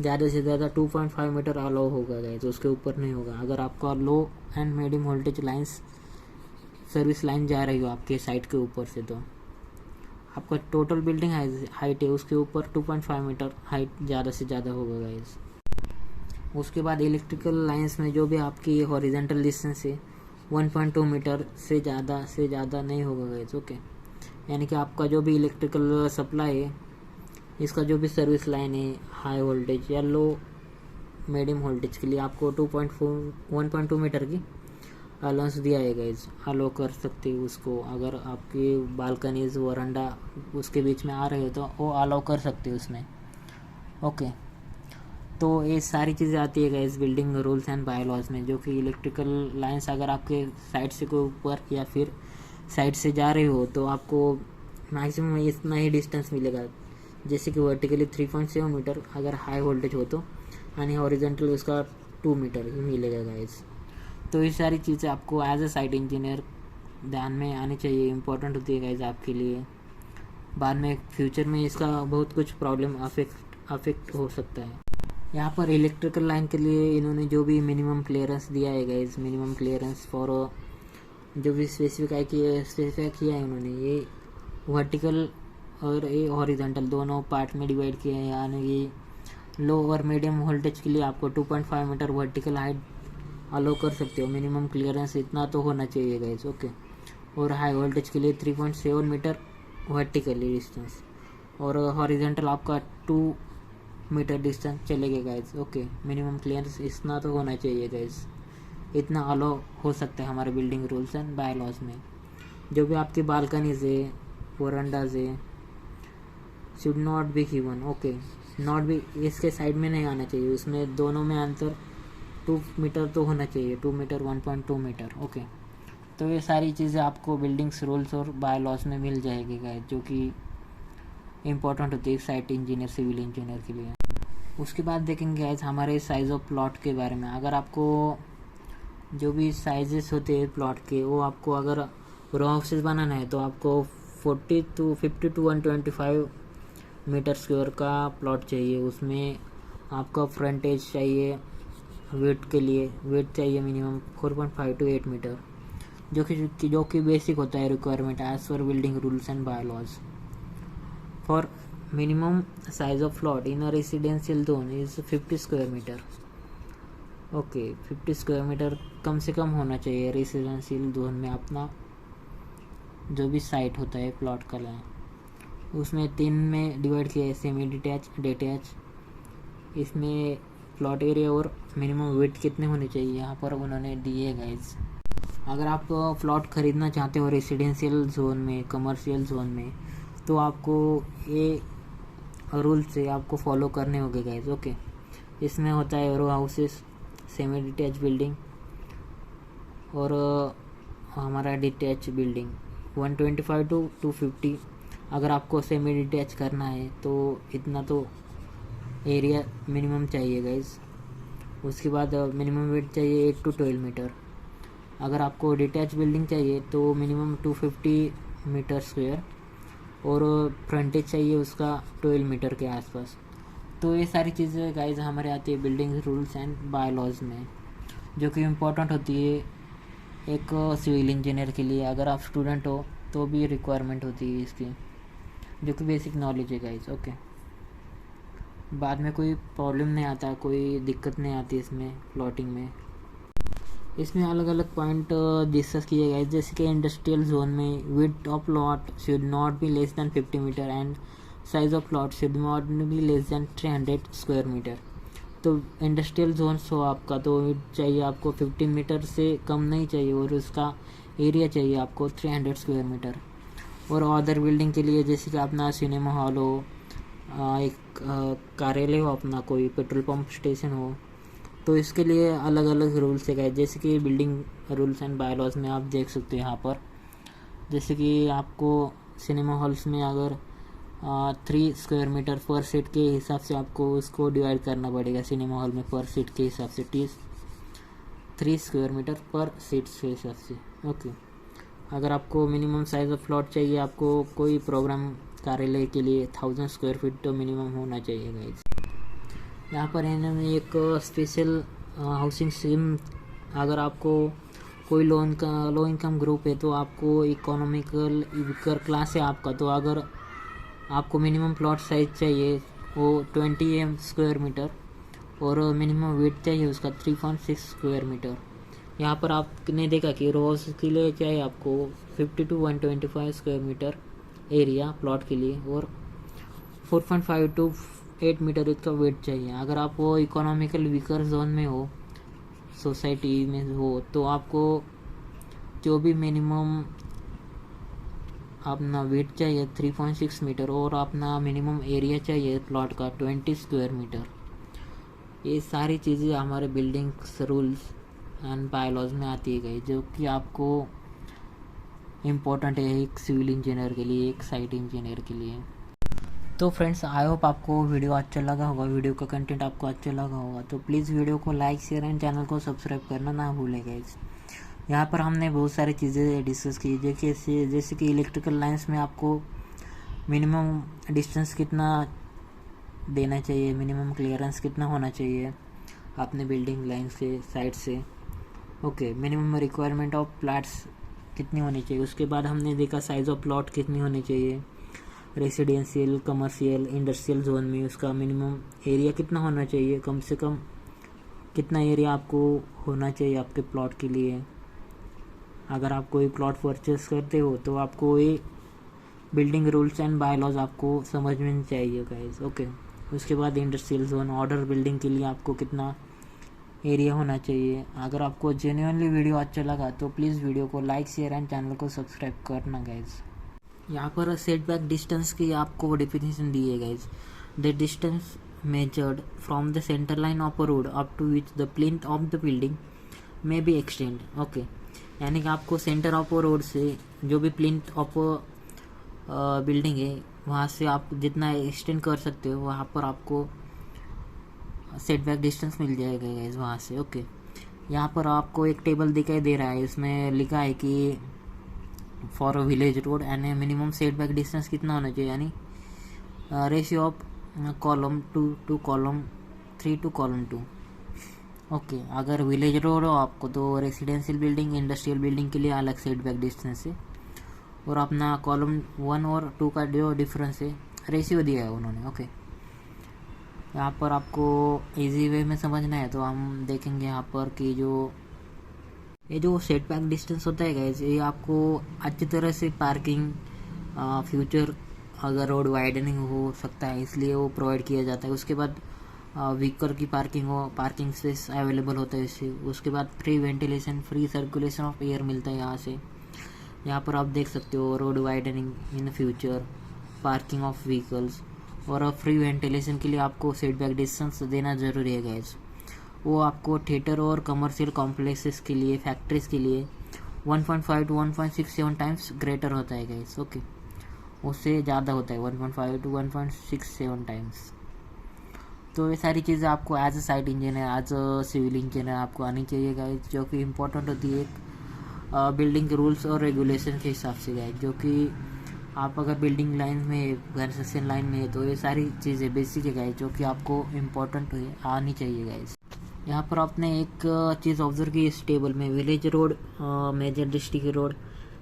ज़्यादा से ज़्यादा 2.5 मीटर अलाउ होगा गाइज, उसके ऊपर नहीं होगा। अगर आपका low and medium voltage lines service line जा रही हो आपके साइट के ऊपर से, तो आपका टोटल बिल्डिंग हाइट है उसके ऊपर 2.5 मीटर हाइट ज़्यादा से ज़्यादा होगा गाइज। उसके बाद इलेक्ट्रिकल लाइंस में जो भी आपकी हॉरिजेंटल डिस्टेंस है 1.2 मीटर से ज़्यादा नहीं होगा गाइज। ओके, यानी कि आपका जो भी इलेक्ट्रिकल सप्लाई है, इसका जो भी सर्विस लाइन है हाई वोल्टेज या लो मीडियम वोल्टेज के लिए आपको 1.2 मीटर की अलाउंस दिया है गाइज, अलो कर सकते हो उसको। अगर आपकी बालकनीज वरांडा उसके बीच में आ रहे हो तो वो अलाउ कर सकते हो उसमें। ओके, तो ये सारी चीज़ें आती है guys building rules and bylaws में, जो कि इलेक्ट्रिकल लाइंस अगर आपके साइड से कोई ऊपर या फिर साइड से जा रहे हो तो आपको मैक्सिमम इतना ही डिस्टेंस मिलेगा। जैसे कि वर्टिकली 3.7 मीटर अगर हाई वोल्टेज हो तो, यानी हॉरिजेंटल उसका 2 मीटर ही मिलेगा गाइज। तो ये सारी चीज़ें आपको एज अ साइट इंजीनियर ध्यान में आनी चाहिए, इम्पोर्टेंट होती है गाइज आपके लिए। बाद में फ्यूचर में इसका बहुत कुछ प्रॉब्लम अफेक्ट हो सकता है। यहाँ पर इलेक्ट्रिकल लाइन के लिए इन्होंने जो भी मिनिमम क्लियरेंस दिया है गाइज, मिनिमम क्लियरेंस फॉर जो भी स्पेसिफाई किया है उन्होंने, ये वर्टिकल और ये हॉरिजॉन्टल दोनों पार्ट में डिवाइड किया है। यानी कि लो और मीडियम वोल्टेज के लिए आपको 2.5 मीटर वर्टिकल हाइट अलो कर सकते हो, मिनिमम क्लियरेंस इतना तो होना चाहिए गाइज। ओके, और हाई वोल्टेज के लिए 3.7 मीटर वर्टिकली डिस्टेंस, और हॉरिजॉन्टल आपका 2 मीटर डिस्टेंस चलेगा गाइज। ओके, मिनिमम क्लियरेंस इतना तो होना चाहिए गाइज, इतना अलो हो सकता है हमारे बिल्डिंग रूल्स एंड बायलॉज में। जो भी आपकी बालकनीज है, वरांडाज है, should not be given. Okay, not भी इसके साइड में नहीं आना चाहिए, उसमें दोनों में अंतर 2 मीटर तो होना चाहिए, 2 मीटर 1.2 मीटर। ओके, तो ये सारी चीज़ें आपको बिल्डिंग्स रूल्स और बायलॉज में मिल जाएगी गाइज, जो कि इम्पोर्टेंट होती है साइट इंजीनियर सिविल इंजीनियर के लिए। उसके बाद देखेंगे गाइज हमारे साइज़ ऑफ प्लॉट के बारे में। अगर आपको जो भी साइजेस होते हैं प्लॉट के, वो आपको अगर रो हाउसेस बनाना है तो आपको 40 to 50 to 125 मीटर स्क्वायर का प्लॉट चाहिए। उसमें आपका फ्रंटेज चाहिए, वेट के लिए वेट चाहिए मिनिमम 4.5 to 8 मीटर, जो कि बेसिक होता है रिक्वायरमेंट एज पर building rules and bylaws. For minimum size of plot in a residential zone is 50 square metre. Okay, 50 square metre कम से कम होना चाहिए रेसिडेंशियल जोन में। अपना जो भी साइट होता है प्लॉट का उसमें 3 में डिवाइड किया है, सेमी डिटैच, डिटैच। इसमें प्लॉट एरिया और मिनिमम वेट कितने होने चाहिए यहाँ पर उन्होंने दिए गाइज। अगर आप प्लॉट खरीदना चाहते हो रेसिडेंशियल जोन में, कमर्शियल जोन में, तो आपको ये रूल से आपको फॉलो करने होंगे गाइज। ओके, इसमें होता है रो हाउसेस, सेमी डिटैच बिल्डिंग और हमारा डिटैच बिल्डिंग 125 to 250। अगर आपको सेमी डिटैच करना है तो इतना तो एरिया मिनिमम चाहिए गाइज। उसके बाद मिनिमम वेट चाहिए 8 to 12 मीटर। अगर आपको डिटैच बिल्डिंग चाहिए तो मिनिमम 250 मीटर स्क्वायर और फ्रंटेज चाहिए उसका 12 मीटर के आसपास। तो ये सारी चीज़ें गाइज हमारे आती है बिल्डिंग रूल्स एंड बायलॉज में, जो कि इम्पोर्टेंट होती है एक सिविल इंजीनियर के लिए। अगर आप स्टूडेंट हो तो भी रिक्वायरमेंट होती है इसकी, जो कि बेसिक नॉलेज है गाइज। ओके, बाद में कोई प्रॉब्लम नहीं आता, कोई दिक्कत नहीं आती इसमें प्लॉटिंग में। इसमें अलग अलग पॉइंट डिस्कस किए गए, जैसे कि इंडस्ट्रियल जोन में width of plot should not be less than 50 metre and size of plot should not be less than 300 square metre. तो इंडस्ट्रियल जोन्स हो आपका तो चाहिए आपको 15 मीटर से कम नहीं चाहिए और उसका एरिया चाहिए आपको 300 स्क्वायर मीटर। और अदर बिल्डिंग के लिए जैसे कि अपना सिनेमा हॉल हो, एक कार्यालय हो, अपना कोई पेट्रोल पंप स्टेशन हो, तो इसके लिए अलग अलग रूल्स है। जैसे कि बिल्डिंग रूल्स एंड बायलॉज में आप देख सकते हो यहाँ पर, जैसे कि आपको सिनेमा हॉल्स में अगर 3 स्क्वायर मीटर पर सीट के हिसाब से आपको उसको डिवाइड करना पड़ेगा। सिनेमा हॉल में पर सीट के हिसाब से 3 स्क्वायर मीटर पर सीट के हिसाब से। ओके, अगर आपको मिनिमम साइज ऑफ प्लॉट चाहिए, आपको कोई प्रोग्राम कार्यालय के लिए 1000 स्क्वायर फीट तो मिनिमम होना चाहिए गाइज। यहाँ पर इन्होंने एक स्पेशल हाउसिंग स्कीम, अगर आपको कोई लो इनकम ग्रुप है तो आपको इकोनॉमिकल वीकर क्लास है आपका, तो अगर आपको मिनिमम प्लॉट साइज चाहिए वो 20 स्क्वायर मीटर और मिनिमम वेट चाहिए उसका 3.6 स्क्वायर मीटर। यहाँ पर आपने देखा कि रोज के लिए चाहिए आपको 50 to 125 square metre area plot के लिए और 4.5 to 8 मीटर इसका वेट चाहिए। अगर आप वो इकोनॉमिकल वीकर जोन में हो, सोसाइटी में हो, तो आपको जो भी मिनिमम अपना वेट चाहिए 3.6 मीटर और अपना मिनिमम एरिया चाहिए प्लॉट का 20 स्क्वायर मीटर। ये सारी चीज़ें हमारे बिल्डिंग्स रूल्स एंड बायलॉज में आती है गई, जो कि आपको इम्पोर्टेंट है एक सिविल इंजीनियर के लिए, एक साइट इंजीनियर के लिए। तो फ्रेंड्स, आई होप आपको वीडियो अच्छा लगा होगा, वीडियो का कंटेंट आपको अच्छा लगा होगा, तो प्लीज़ वीडियो को लाइक, शेयर एंड चैनल को सब्सक्राइब करना ना भूलें गाइस। यहाँ पर हमने बहुत सारी चीज़ें डिस्कस की, जैसे कि इलेक्ट्रिकल लाइंस में आपको मिनिमम डिस्टेंस कितना देना चाहिए, मिनिमम क्लियरेंस कितना होना चाहिए अपने बिल्डिंग लाइन से, साइड से। Okay, minimum requirement of plots कितनी होनी चाहिए। उसके बाद हमने देखा साइज़ ऑफ प्लॉट कितनी होनी चाहिए, रेसिडेंशियल, कमर्शियल, इंडस्ट्रियल जोन में उसका मिनिमम एरिया कितना होना चाहिए, कम से कम कितना एरिया आपको होना चाहिए आपके प्लॉट के लिए। अगर आप कोई प्लॉट परचेस करते हो तो आपको ये बिल्डिंग रूल्स एंड बायलॉज आपको समझ में चाहिए गाइस। ओके, उसके बाद इंडस्ट्रियल जोन, ऑर्डर बिल्डिंग के लिए आपको कितना एरिया होना चाहिए। अगर आपको जेन्युइनली वीडियो अच्छा लगा तो प्लीज़ वीडियो को लाइक, शेयर एंड चैनल को सब्सक्राइब करना गाइज। यहाँ पर सेटबैक डिस्टेंस की आपको डेफिनेशन दी है guys. The distance measured from the centre line of a road up to which the plinth of the building may be extend. Okay, यानी कि आपको सेंटर ऑफ अ रोड से जो भी प्लिंथ ऑफ बिल्डिंग है वहाँ से आप जितना एक्सटेंड कर सकते हो वहाँ पर आपको सेटबैक डिस्टेंस मिल जाएगा गाइज वहाँ से। ओके, यहाँ पर आपको एक टेबल दिखाई दे रहा है, इसमें लिखा है कि for village road and minimum set back distance कितना होना चाहिए, यानी ratio of column 2 to column 3 to column 2। Okay, अगर विलेज रोड हो आपको तो रेसिडेंशियल बिल्डिंग इंडस्ट्रियल बिल्डिंग के लिए अलग सेट बैक डिस्टेंस है, और अपना कॉलम 1 और 2 का जो डिफरेंस है रेशियो दिया है उन्होंने। ओके, यहाँ पर आपको इजी वे में समझना है तो हम देखेंगे यहाँ पर कि ये जो सेट बैक डिस्टेंस होता है गाइस, ये आपको अच्छी तरह से पार्किंग फ्यूचर अगर रोड वाइडनिंग हो सकता है इसलिए वो प्रोवाइड किया जाता है। उसके बाद व्हीकल की पार्किंग स्पेस अवेलेबल होता है इससे। उसके बाद free ventilation, free circulation of air मिलता है यहाँ से। यहाँ पर आप देख सकते हो road widening in future, parking of vehicles, और फ्री वेंटिलेशन के लिए आपको सेट बैक डिस्टेंस देना ज़रूरी है गाइस। वो आपको थिएटर और कमर्शियल कॉम्प्लेक्सेस के लिए, फैक्ट्रीज के लिए 1.5 to 1.67 टाइम्स ग्रेटर होता है गाइस। ओके, उससे ज़्यादा होता है 1.5 to 1.67 टाइम्स। तो ये सारी चीज़ें आपको as a site engineer, as a civil engineer आपको आनी चाहिए गाइस, जो कि इम्पोर्टेंट होती है एक बिल्डिंग के रूल्स और रेगुलेशन के हिसाब से गाइस। जो कि आप अगर बिल्डिंग लाइन में, कंस्ट्रक्शन लाइन में है तो ये सारी चीज़ें बेसिक है गाइस, जो कि आपको इम्पोर्टेंट आनी चाहिए गाइस। यहाँ पर आपने एक चीज़ ऑब्जर्व की इस टेबल में, village road, major district road,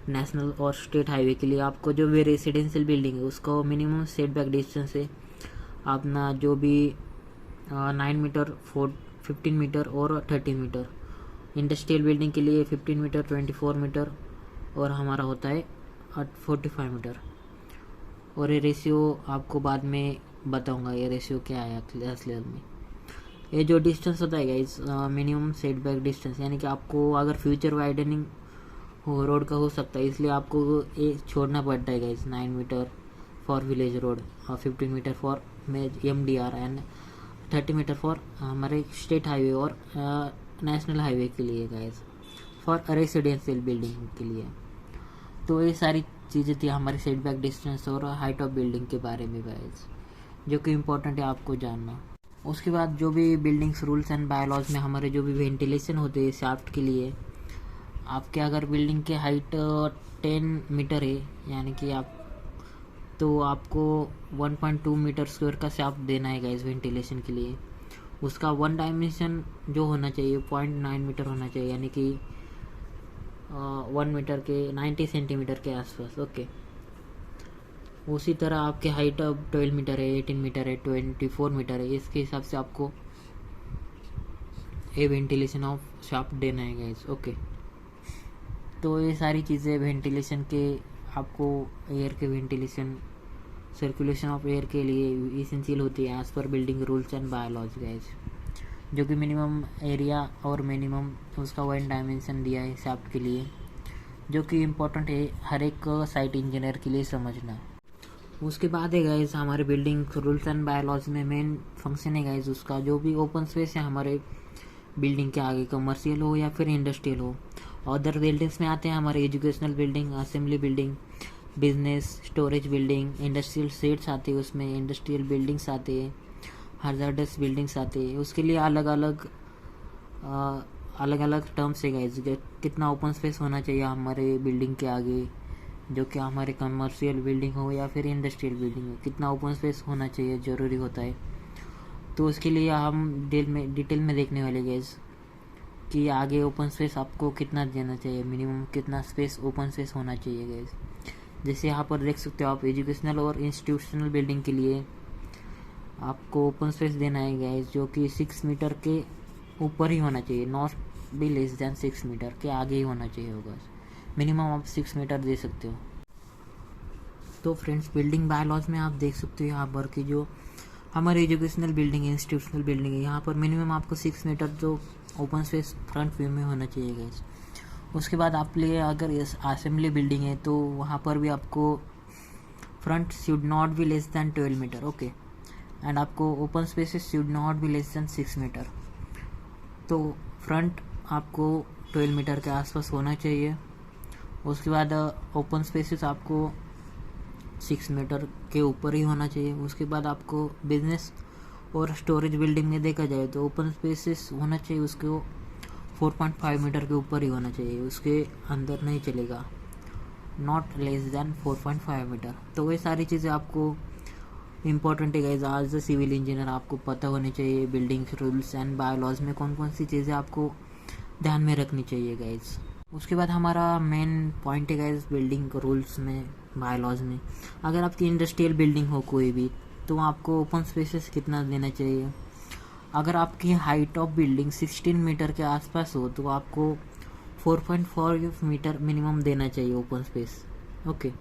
national और स्टेट हाईवे के लिए आपको जो भी रेसिडेंशियल बिल्डिंग है उसका मिनिमम सेट बैक डिस्टेंस है अपना जो भी 9 मीटर, 15 मीटर और 13 मीटर। इंडस्ट्रियल बिल्डिंग के लिए 15 मीटर, 24 मीटर और हमारा होता है 45 मीटर। और ये रेशियो आपको बाद में बताऊंगा ये रेशियो क्या है असलियत में। ये जो डिस्टेंस होता है guys, minimum set back distance, यानी कि आपको अगर फ्यूचर वाइडनिंग हो रोड का हो सकता है इसलिए आपको ये छोड़ना पड़ता है guys. 9 metre for village road और 15 metre for MDR and 30 metre for हमारे स्टेट हाईवे और नेशनल हाईवे के लिए गाइस, फॉर रेसिडेंशियल बिल्डिंग के लिए। तो ये सारी चीज़ें थी हमारे सेट बैक डिस्टेंस और हाइट ऑफ बिल्डिंग के बारे में गाइस, जो कि इम्पोर्टेंट है आपको जानना। उसके बाद जो भी बिल्डिंग्स रूल्स एंड बायलॉज में हमारे जो भी वेंटिलेशन होते हैं शाफ्ट के लिए, आपके अगर बिल्डिंग की हाइट 10 मीटर है यानी कि आप, तो आपको 1.2 मीटर स्क्वायर का शाफ्ट देना है गाइस वेंटिलेशन के लिए। उसका 1 डायमेंशन जो होना चाहिए 0.9 मीटर होना चाहिए, यानी कि 1 मीटर के 90 सेंटीमीटर के आसपास। ओके, उसी तरह आपके हाइट अब 12 मीटर है, 18 मीटर है, 24 मीटर है, इसके हिसाब से आपको ये वेंटिलेशन ऑफ शाफ्ट देना है गाइस। ओके, तो ये सारी चीज़ें वेंटिलेशन के, आपको एयर के वेंटिलेशन, सर्कुलेशन ऑफ एयर के लिए इसेंशियल होती है एज पर building rules and biology guys, जो कि मिनिमम एरिया और मिनिमम उसका 1 डायमेंशन दिया है शाफ्ट के लिए, जो कि इम्पोर्टेंट है हर एक साइट इंजीनियर के लिए समझना। उसके बाद है गाइस हमारे बिल्डिंग रूल्स एंड बायोलॉजी में मेन फंक्शन है गाइस उसका, जो भी ओपन स्पेस है हमारे बिल्डिंग के आगे, कमर्शियल हो या फिर इंडस्ट्रियल हो। अदर बिल्डिंग्स में आते हैं हमारे educational building, assembly building, business, storage building, industrial sets आते हैं, उसमें इंडस्ट्रियल बिल्डिंग्स आते हैं, हजार्डस बिल्डिंग्स आते हैं। उसके लिए अलग अलग टर्म्स है गाइस, कितना ओपन स्पेस होना चाहिए हमारे बिल्डिंग के आगे, जो कि हमारे कमर्शियल बिल्डिंग हो या फिर इंडस्ट्रियल बिल्डिंग हो, कितना ओपन स्पेस होना चाहिए ज़रूरी होता है। तो उसके लिए हम डिटेल में देखने वाले गाइस कि आगे ओपन स्पेस आपको कितना देना चाहिए, मिनिमम कितना स्पेस ओपन स्पेस होना चाहिए गाइस। जैसे यहाँ पर देख सकते हो आप, एजुकेशनल और इंस्टीट्यूशनल बिल्डिंग के लिए आपको ओपन स्पेस देना है गाइस, जो कि 6 मीटर के ऊपर ही होना चाहिए, not be less than 6 metre के आगे ही होना चाहिए होगा। मिनिमम आप 6 मीटर दे सकते हो। तो फ्रेंड्स, बिल्डिंग बायलॉज में आप देख सकते हो यहाँ पर कि जो हमारे एजुकेशनल बिल्डिंग, इंस्टीट्यूशनल बिल्डिंग है, यहाँ पर मिनिमम आपको 6 मीटर जो ओपन स्पेस फ्रंट व्यू में होना चाहिए गाइस। उसके बाद आप लिए अगर असेंबली बिल्डिंग है तो वहाँ पर भी आपको front should not be less than 12 metre. Okay, and आपको open spaces should not be less than 6 metre. तो फ्रंट आपको 12 मीटर के आसपास होना चाहिए। उसके बाद ओपन स्पेसेस आपको 6 मीटर के ऊपर ही होना चाहिए। उसके बाद आपको बिजनेस और स्टोरेज बिल्डिंग में देखा जाए तो ओपन स्पेसेस होना चाहिए उसको 4.5 मीटर के ऊपर ही होना चाहिए, उसके अंदर नहीं चलेगा। Not less than 4.5 metre. तो ये सारी चीज़ें आपको इम्पोर्टेंट है गाइज। आज सिविल इंजीनियर आपको पता होनी चाहिए बिल्डिंग रूल्स एंड बायलॉज में कौन कौन सी चीज़ें आपको ध्यान में रखनी चाहिए गाइज। उसके बाद हमारा मेन पॉइंट है गाइज बिल्डिंग रूल्स में बायलॉज में। अगर आपकी इंडस्ट्रियल बिल्डिंग हो कोई भी, तो आपको ओपन स्पेसेस कितना देना चाहिए। अगर आपकी हाइट ऑफ बिल्डिंग 16 मीटर के आसपास हो तो आपको 4.4 मीटर मिनिमम देना चाहिए ओपन स्पेस। ओके,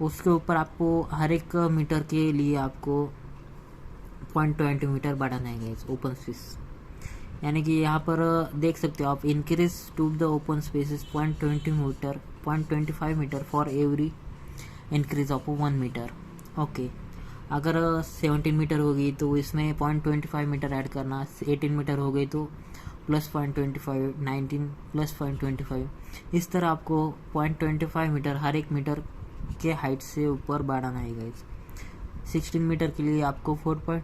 उसके ऊपर आपको हर एक मीटर के लिए आपको 0.20 मीटर बढ़ाना है गाइस ओपन स्पेस। यानी कि यहाँ पर देख सकते हो आप, increase to the open spaces 0.20 metre 0.25 metre for every increase of 1 metre. Okay, अगर 17 मीटर होगी तो इसमें 0.25 मीटर ऐड करना, 18 मीटर हो गई तो प्लस 0.25, 19 प्लस 0.25, इस तरह आपको 0.25 मीटर हर एक मीटर के हाइट से ऊपर बढ़ाना है गाइस। 16 मीटर के लिए आपको 4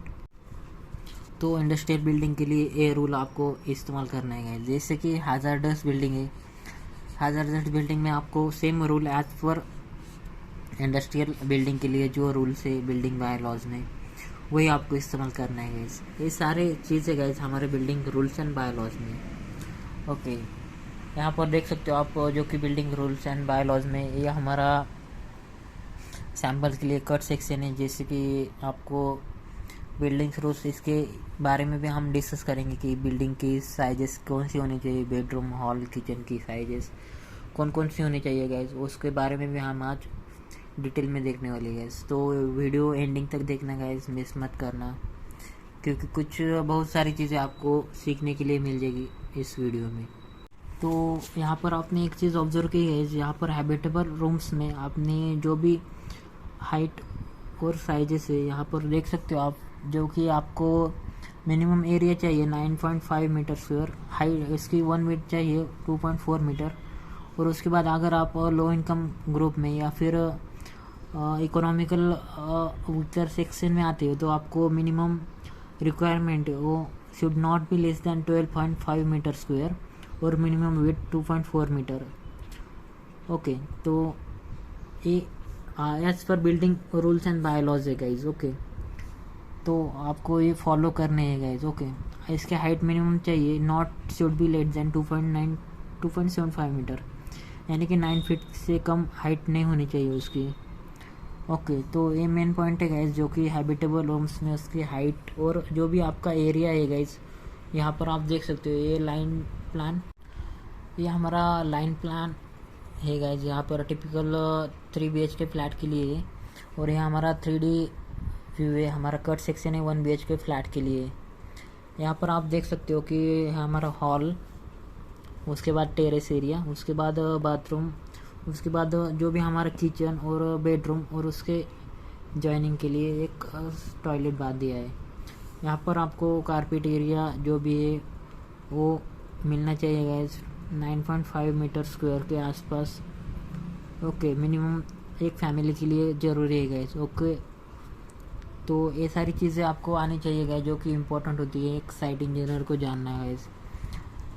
तो इंडस्ट्रियल बिल्डिंग के लिए ये रूल आपको इस्तेमाल करना है गाइस। जैसे कि हैज़ार्डस बिल्डिंग है, हैज़ार्डस बिल्डिंग में आपको same rule as per industrial building के लिए जो रूल्स है बिल्डिंग बाय लॉज में, वही आपको इस्तेमाल करना है गाइस। ये सारे चीज़ें गाइस हमारे building rules and bylaws में। ओके, यहाँ पर देख सकते हो आप जो कि building rules and bylaws में ये हमारा सैम्पल के लिए कट सेक्शन है। जैसे कि आपको बिल्डिंग रूल्स, इसके बारे में भी हम डिस्कस करेंगे कि बिल्डिंग की साइजेस कौन सी होनी चाहिए, बेडरूम हॉल किचन की साइजेस कौन कौन सी होनी चाहिए गाइस, उसके बारे में भी हम आज डिटेल में देखने वाले गाइस। तो वीडियो एंडिंग तक देखना गाइस, मिस मत करना, क्योंकि कुछ बहुत सारी चीज़ें आपको सीखने के लिए मिल जाएगी इस वीडियो में। तो यहाँ पर आपने एक चीज़ ऑब्जर्व की है, यहाँ पर हैबिटेबल रूम्स में आपने जो भी हाइट और साइजेस है यहाँ पर देख सकते हो आप, जो कि आपको मिनिमम एरिया चाहिए 9.5 मीटर स्क्वायर, हाइट इसकी 1 मीटर चाहिए 2.4 मीटर। और उसके बाद अगर आप लो इनकम ग्रुप में या फिर इकोनॉमिकल वीकर सेक्शन में आते हो तो आपको मिनिमम रिक्वायरमेंट वो should not be less than 12.5 metre square और मिनिमम विड्थ 2.4 मीटर। ओके, तो ये एज पर बिल्डिंग रूल्स एंड बायलॉज है गाइज। ओके, तो आपको ये फॉलो करने हैं गाइज। ओके, इसके हाइट मिनिमम चाहिए not should be less than 2.75 metre, यानी कि 9 फीट से कम हाइट नहीं होनी चाहिए उसकी। ओके, तो ये मेन पॉइंट है गाइज, जो कि हैबिटेबल रूम्स में उसकी हाइट और जो भी आपका एरिया है गाइज। यहाँ पर आप देख सकते हो ये लाइन प्लान, ये हमारा लाइन प्लान है गाइज। यहाँ पर टिपिकल 3 BHK फ्लैट के लिए, और यहाँ हमारा 3D व्यू है, हमारा कट सेक्शन है 1 BHK फ्लैट के लिए। यहाँ पर आप देख सकते हो कि हमारा हॉल, उसके बाद टेरेस एरिया, उसके बाद बाथरूम, उसके बाद जो भी हमारा किचन और बेडरूम और उसके जॉइनिंग के लिए एक टॉयलेट बाथ दिया है। यहाँ पर आपको कारपेट एरिया जो भी है वो मिलना चाहिए गाइज 9.5 मीटर स्क्वायर के आसपास। ओके, मिनिमम एक फैमिली के लिए ज़रूरी है गाइज। ओके, तो ये सारी चीज़ें आपको आनी चाहिए गाइज, जो कि इम्पोर्टेंट होती है एक साइट इंजीनियर को जानना है गाइज।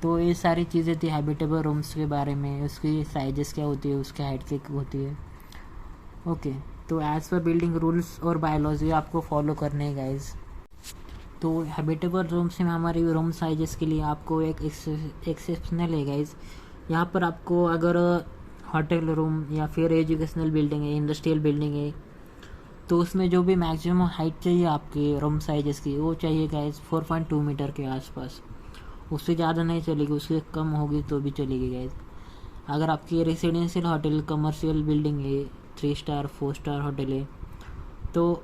तो ये सारी चीज़ें थी हैबिटेबल रूम्स के बारे में, उसकी साइजेस क्या होती है, उसकी हाइट क्या होती है। ओके, तो एज़ पर बिल्डिंग रूल्स और बायोलॉजी आपको फॉलो करने हैं गाइज। तो हैबिटेबल रूम्स में हमारी रूम साइजेस के लिए आपको एक एक्सेप्शनल है गाइज। यहाँ पर आपको अगर होटल रूम या फिर एजुकेशनल बिल्डिंग है, इंडस्ट्रियल बिल्डिंग है, तो उसमें जो भी मैक्सिमम हाइट चाहिए आपके रूम साइजेस की वो चाहिए गाइज 4.2 मीटर के आसपास। उससे ज़्यादा नहीं चलेगी, उससे कम होगी तो भी चलेगी गाइज। अगर आपकी रेसिडेंशियल होटल कमर्शियल बिल्डिंग है, 3 स्टार 4 स्टार होटल है, तो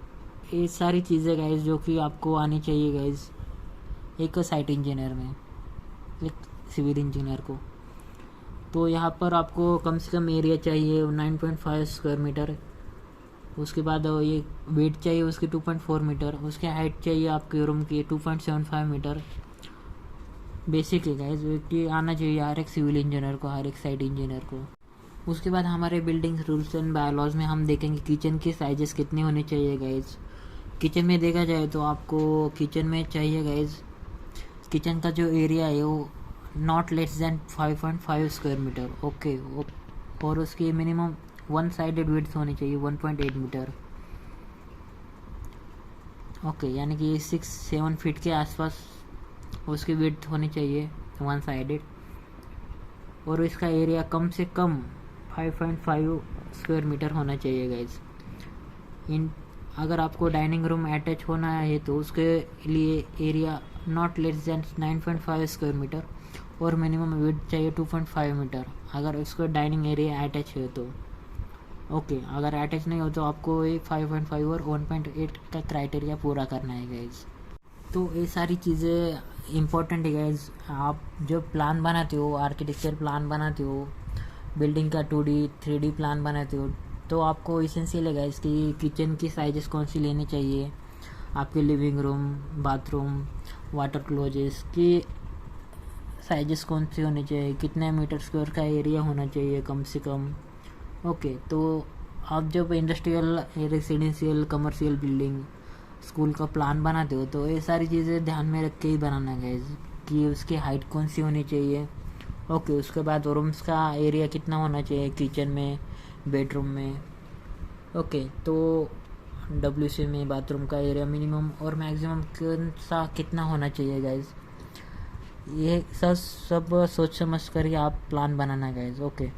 ये सारी चीज़ें गाइज जो कि आपको आनी चाहिए गाइज एक साइट इंजीनियर में, एक सिविल इंजीनियर को। तो यहाँ पर आपको कम से कम एरिया चाहिए 9.5 स्क्वायर मीटर, उसके बाद ये वेट चाहिए उसकी 2.4 मीटर, उसके हाइट चाहिए आपके रूम की 2.75 मीटर। बेसिक है गाइज, ये आना चाहिए हर एक सिविल इंजीनियर को, हर एक साइट इंजीनियर को। उसके बाद हमारे बिल्डिंग रूल्स एंड बायलॉज में हम देखेंगे किचन की साइजेस कितनी होनी चाहिए गाइज। किचन में देखा जाए तो आपको किचन में चाहिए गाइज, किचन का जो एरिया है वो not less than 5.5 square metre. Okay, और उसकी मिनिमम वन साइडेड विड्थ होनी चाहिए 1.8 मीटर। ओके, यानी कि 6-7 फीट के आसपास उसकी विड्थ होनी चाहिए वन साइडेड। और इसका एरिया कम से कम 5.5 स्क्वायर मीटर होना चाहिए गाइज। इन अगर आपको डाइनिंग रूम अटैच होना है तो उसके लिए area not less than 9.5 square metre और मिनिमम विड्थ चाहिए 2.5 मीटर अगर उसका डाइनिंग एरिया अटैच है तो। ओके, अगर अटैच नहीं हो तो आपको ये 5.5 और 1.8 का क्राइटेरिया पूरा करना है गाइज। तो ये सारी चीज़ें इम्पोर्टेंट है गाइज। आप जब प्लान बनाते हो, आर्किटेक्चर प्लान बनाते हो, बिल्डिंग का 2D 3D प्लान बनाते हो, तो आपको इसेंशियल है गाइज कि किचन की साइजेस कौन सी लेनी चाहिए, आपके living room, bathroom, water closets की साइजेस कौन सी होनी चाहिए, कितने मीटर स्क्वायर का एरिया होना चाहिए कम से कम। ओके, तो आप जब industrial, residential, commercial building, school का प्लान बनाते हो तो ये सारी चीज़ें ध्यान में रख के ही बनाना गाइज कि उसकी हाइट कौन सी होनी चाहिए। ओके, उसके बाद रूम्स का एरिया कितना होना चाहिए किचन में, बेडरूम में। ओके, तो WC में बाथरूम का एरिया मिनिमम और मैक्सिमम कौन सा कितना होना चाहिए गाइज, ये सब सोच समझ कर ही आप प्लान बनाना गाइज। ओके,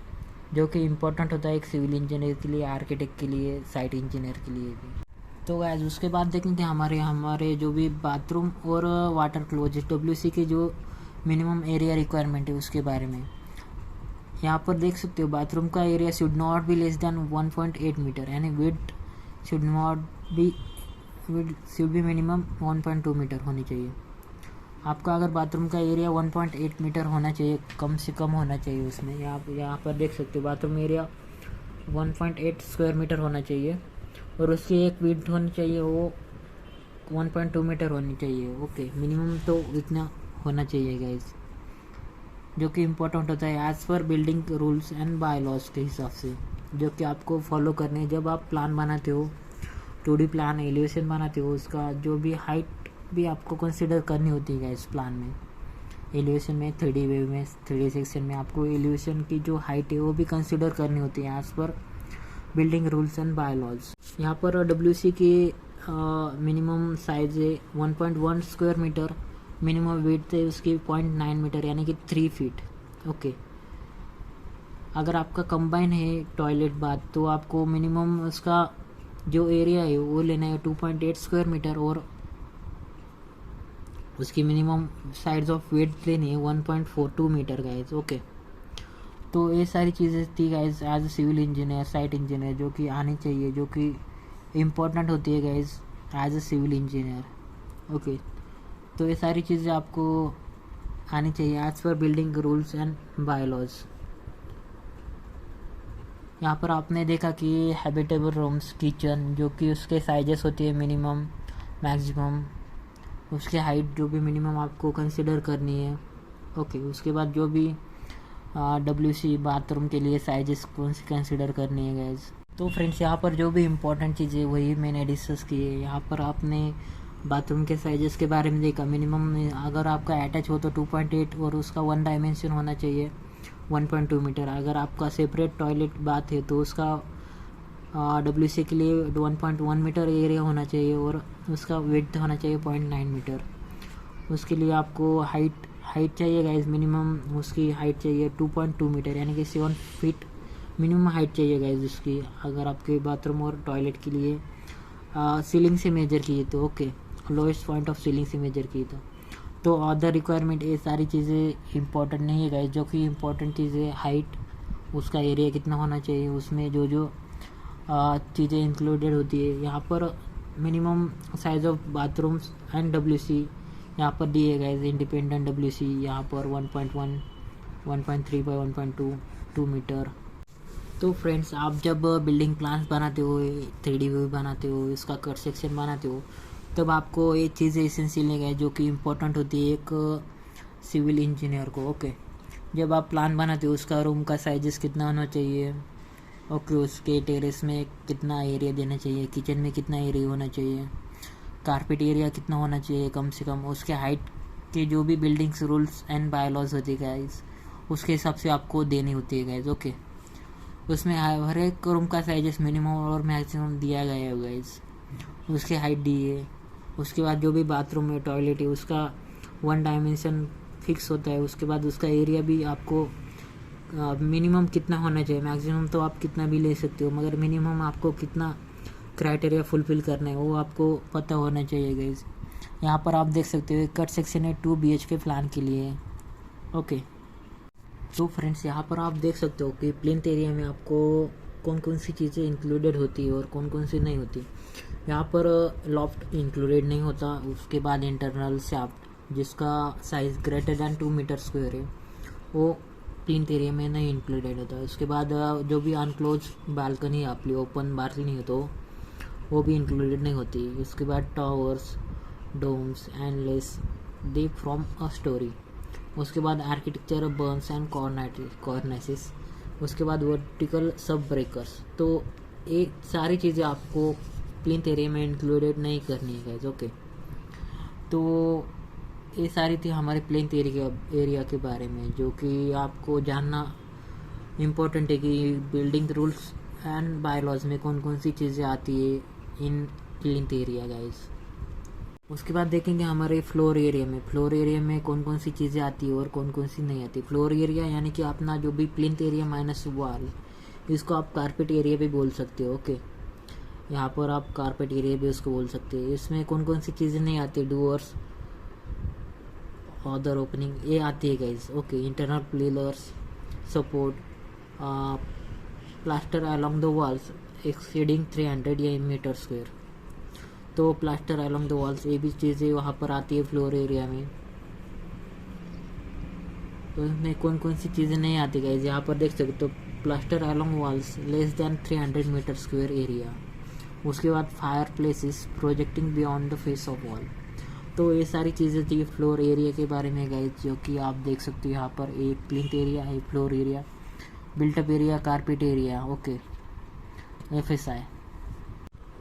जो कि इम्पोर्टेंट होता है एक सिविल इंजीनियर के लिए, आर्किटेक्ट के लिए, साइट इंजीनियर के लिए भी। तो गाइज उसके बाद देखेंगे हमारे जो भी बाथरूम और वाटर क्लोजेस WC के जो मिनिमम एरिया रिक्वायरमेंट है उसके बारे में। यहाँ पर देख सकते हो बाथरूम का area should not be less than 1.8 metre, यानी width should be minimum 1.2 metre होनी चाहिए। आपका अगर बाथरूम का एरिया 1.8 मीटर होना चाहिए, कम से कम होना चाहिए उसमें। यहाँ पर देख सकते हो बाथरूम एरिया 1.8 स्क्वायर मीटर होना चाहिए और उसकी एक विड्थ होनी चाहिए वो 1.2 मीटर होनी चाहिए। ओके, मिनिमम तो इतना होना चाहिए गाइज, जो कि इम्पोर्टेंट होता है as per building rules and bylaws के हिसाब से, जो कि आपको फॉलो करने हैं जब आप प्लान बनाते हो, 2D प्लान, एलिवेशन बनाते हो, उसका जो भी हाइट भी आपको कंसिडर करनी होती है गाइज प्लान में। एलिवेशन में 3D वेव में 3D सेक्शन में आपको एलिवेशन की जो हाइट है वो भी कंसिडर करनी होती है as per building rules and bylaws. यहाँ पर WC की मिनिमम साइज है 1.1 स्क्वायर मीटर, मिनिमम विड्थ है उसकी 0.9 मीटर यानी कि 3 फीट। ओके, अगर आपका कंबाइन है टॉयलेट बाथ तो आपको मिनिमम उसका जो एरिया है वो लेना है 2.8 स्क्वायर मीटर और उसकी मिनिमम साइड्स ऑफ विड्थ लेनी है 1.42 मीटर गाइज। ओके, तो ये सारी चीज़ें थी guys as a civil engineer, site engineer, जो कि आनी चाहिए, जो कि इम्पोर्टेंट होती है guys as a civil engineer. Okay, तो ये सारी चीज़ें आपको आनी चाहिए एज पर building rules and bylaws. यहाँ पर आपने देखा कि हैबिटेबल रूम्स, किचन, जो कि उसके साइजेस होती है मिनिमम, मैक्सिमम, उसकी हाइट जो भी मिनिमम आपको कंसिडर करनी है। ओके, उसके बाद जो भी WC बाथरूम के लिए साइजेस कौन सी कंसिडर करनी है गाइज। तो फ्रेंड्स यहाँ पर जो भी इम्पोर्टेंट चीज़ें वही मैंने डिस्कस की है। यहाँ पर आपने बाथरूम के साइजेस के बारे में देखा, मिनिमम अगर आपका अटैच हो तो 2.8 और उसका 1 डायमेंशन होना चाहिए 1.2 मीटर। अगर आपका सेपरेट टॉयलेट बाथ है तो उसका WC के लिए 1.1 मीटर एरिया होना चाहिए और उसका विड्थ होना चाहिए 0.9 मीटर। उसके लिए आपको हाइट चाहिए गाइज, मिनिमम उसकी हाइट चाहिए 2.2 मीटर यानी कि 7 फीट मिनिमम हाइट चाहिए गाइज उसकी, अगर आपके बाथरूम और टॉयलेट के लिए सीलिंग से मेजर किए तो। Okay, lowest point of ceiling से मेजर किए तो अदर रिक्वायरमेंट ये सारी चीज़ें इंपॉर्टेंट नहीं है गाइज। जो कि इम्पोर्टेंट चीज़ें हाइट, उसका एरिया कितना होना चाहिए, उसमें जो चीज़ें इंक्लूडेड होती है। यहाँ पर minimum size of bathrooms and WC यहाँ पर दिए गाइज, इंडिपेंडेंट WC यहाँ पर 1.1, 1.3 बाई 1.2 मीटर। तो फ्रेंड्स आप जब बिल्डिंग प्लान्स बनाते हो, 3D व्यू बनाते हो, इसका कट सेक्शन बनाते हो, तब आपको ये चीज़ें एसेंशियल है जो कि इम्पोर्टेंट होती है एक सिविल इंजीनियर को। ओके, जब आप प्लान बनाते हो उसका रूम का साइजेस कितना होना चाहिए, ओके, उसके टेरेस में कितना एरिया देना चाहिए, किचन में कितना एरिया होना चाहिए, कारपेट एरिया कितना होना चाहिए कम से कम, उसके हाइट के जो भी buildings rules and bylaws होती है गाइज उसके हिसाब से आपको देनी होती है गाइज। ओके, उसमें हर एक रूम का साइजेस मिनिमम और मैक्सिमम दिया गया है गाइस, उसकी हाइट दी है। उसके बाद जो भी बाथरूम है, टॉयलेट है, उसका 1 डायमेंशन फिक्स होता है। उसके बाद उसका एरिया भी आपको मिनिमम कितना होना चाहिए, मैक्सिमम तो आप कितना भी ले सकते हो, मगर मिनिमम आपको कितना क्राइटेरिया फुलफिल करना है वो आपको पता होना चाहिए गाइस। यहाँ पर आप देख सकते हो कट सेक्शन है 2 BHK प्लान के लिए। ओके, तो फ्रेंड्स यहाँ पर आप देख सकते हो कि प्लिंथ एरिया में आपको कौन कौन सी चीज़ें इंक्लूडेड होती है और कौन कौन सी नहीं होती। यहाँ पर लॉफ्ट इंक्लूडेड नहीं होता। उसके बाद इंटरनल शाफ्ट जिसका size greater than 2 metre square है वो प्लिंथ एरिया में नहीं इंक्लूडेड होता। उसके बाद जो भी अनक्लोज बालकनी आपकी ओपन बालकनी है तो वो भी इंक्लूडेड नहीं होती। उसके बाद towers, domes and less they from a storey. उसके बाद आर्किटेक्चर बर्न्स एंड कॉर्नेसिस। उसके बाद वर्टिकल सब ब्रेकर्स। तो ये सारी चीज़ें आपको प्लिंथ एरिया में इंक्लूडेड नहीं करनी है गाइस। ओके, तो ये सारी थी हमारे प्लिंथ एरिया के बारे में, जो कि आपको जानना इम्पोर्टेंट है कि बिल्डिंग रूल्स एंड बायलॉज में कौन कौन सी चीज़ें आती है इन प्लिंथ एरिया गाइस। उसके बाद देखेंगे हमारे फ्लोर एरिया में कौन कौन सी चीज़ें आती है और कौन कौन सी नहीं आती। फ्लोर एरिया यानी कि अपना जो भी प्लिंथ एरिया माइनस वॉल, इसको आप कारपेट एरिया भी बोल सकते हो। ओके, यहाँ पर आप कारपेट एरिया भी उसको बोल सकते हैं। इसमें कौन कौन सी चीज़ें नहीं आती, डोर्स, अदर ओपनिंग, ये आती है guys. Okay, internal pillars, support, plaster along the walls exceeding 300 या मीटर स्क्वायर। तो प्लास्टर अलॉन्ग द वॉल्स ये भी चीज़ें वहाँ पर आती है फ्लोर एरिया में। तो इसमें कौन कौन सी चीज़ें नहीं आती गाइज, यहाँ पर देख सकते हो। Plaster along walls less than 300 metre square area. उसके बाद fire places projecting beyond the face of wall. तो ये सारी चीज़ें थी फ्लोर एरिया के बारे में गाइज, जो कि आप देख सकते हो यहाँ पर। एक प्लिंथ एरिया है, floor area, built up area, carpet area, okay, FSI।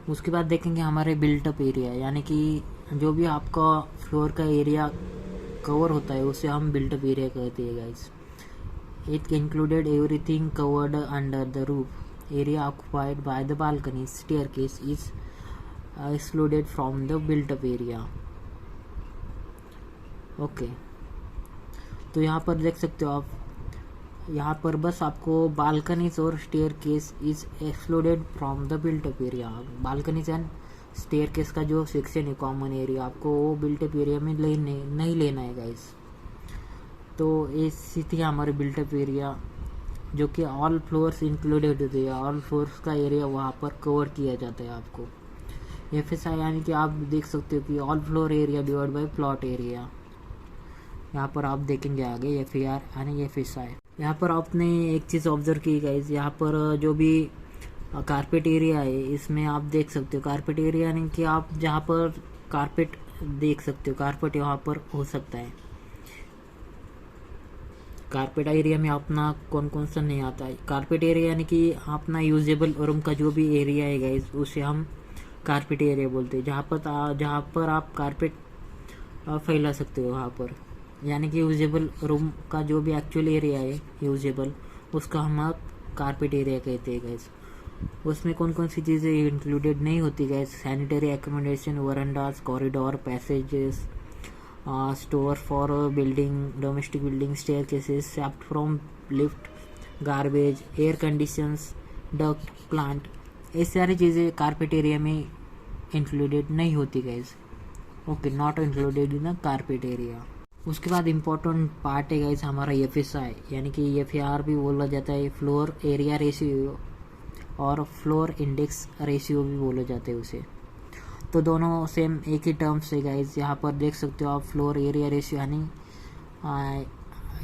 उसके बाद देखेंगे हमारे बिल्टअप एरिया, यानी कि जो भी आपका फ्लोर का एरिया कवर होता है उसे हम बिल्टअप एरिया कहते हैं guys. It included everything covered under the roof area occupied by the balcony staircase is excluded from the built up area. Okay, तो यहाँ पर देख सकते हो आप, यहाँ पर बस आपको बालकनीज और staircase is excluded from the built up area. Balconies and staircase का जो सेक्शन है कॉमन एरिया, आपको वो बिल्टअप एरिया में नहीं लेना है गाइस। तो ये थी हमारे बिल्टअप एरिया, जो कि ऑल फ्लोर्स इंक्लूडेड होते हैं। ऑल फ्लोर्स का एरिया वहाँ पर कवर किया जाता है आपको। FSI यानी कि आप देख सकते हो कि all floor area divide by plot area. यहाँ पर आप देखेंगे आगे FAR यानी FSI। यहाँ पर आपने एक चीज़ ऑब्जर्व की गाइज, यहाँ पर जो भी कारपेट एरिया है इसमें आप देख सकते हो। कारपेट एरिया यानी कि आप जहाँ पर कारपेट देख सकते हो, कारपेट यहाँ पर हो सकता है। कारपेट एरिया में अपना कौन कौन सा नहीं आता है। कारपेट एरिया यानी कि अपना यूजेबल रूम का जो भी एरिया है गाइज उसे हम कारपेट एरिया बोलते हैं। जहाँ पर आप कारपेट फैला सकते हो वहाँ पर, यानी कि यूजेबल रूम का जो भी एक्चुअल एरिया है यूजेबल, उसका हम कारपेट एरिया कहते हैं गैस। उसमें कौन कौन सी चीज़ें इंक्लूडेड नहीं होती गैस, sanitary accommodation, verandas, corridor, passages, store for building, domestic building, staircases, shaft from lift, garbage, air conditions, duct, plant, ये सारी चीज़ें कारपेट एरिया में इंक्लूडेड नहीं होती गैस। Okay, not included in the carpet area. उसके बाद इम्पोर्टेंट पार्ट है गाइस हमारा FSI, यानी कि FAR भी बोला जाता है, फ्लोर एरिया रेशियो और फ्लोर इंडेक्स रेशियो भी बोला जाता है उसे। तो दोनों सेम एक ही टर्म्स है गाइस। यहाँ पर देख सकते हो आप, फ्लोर एरिया रेशियो यानी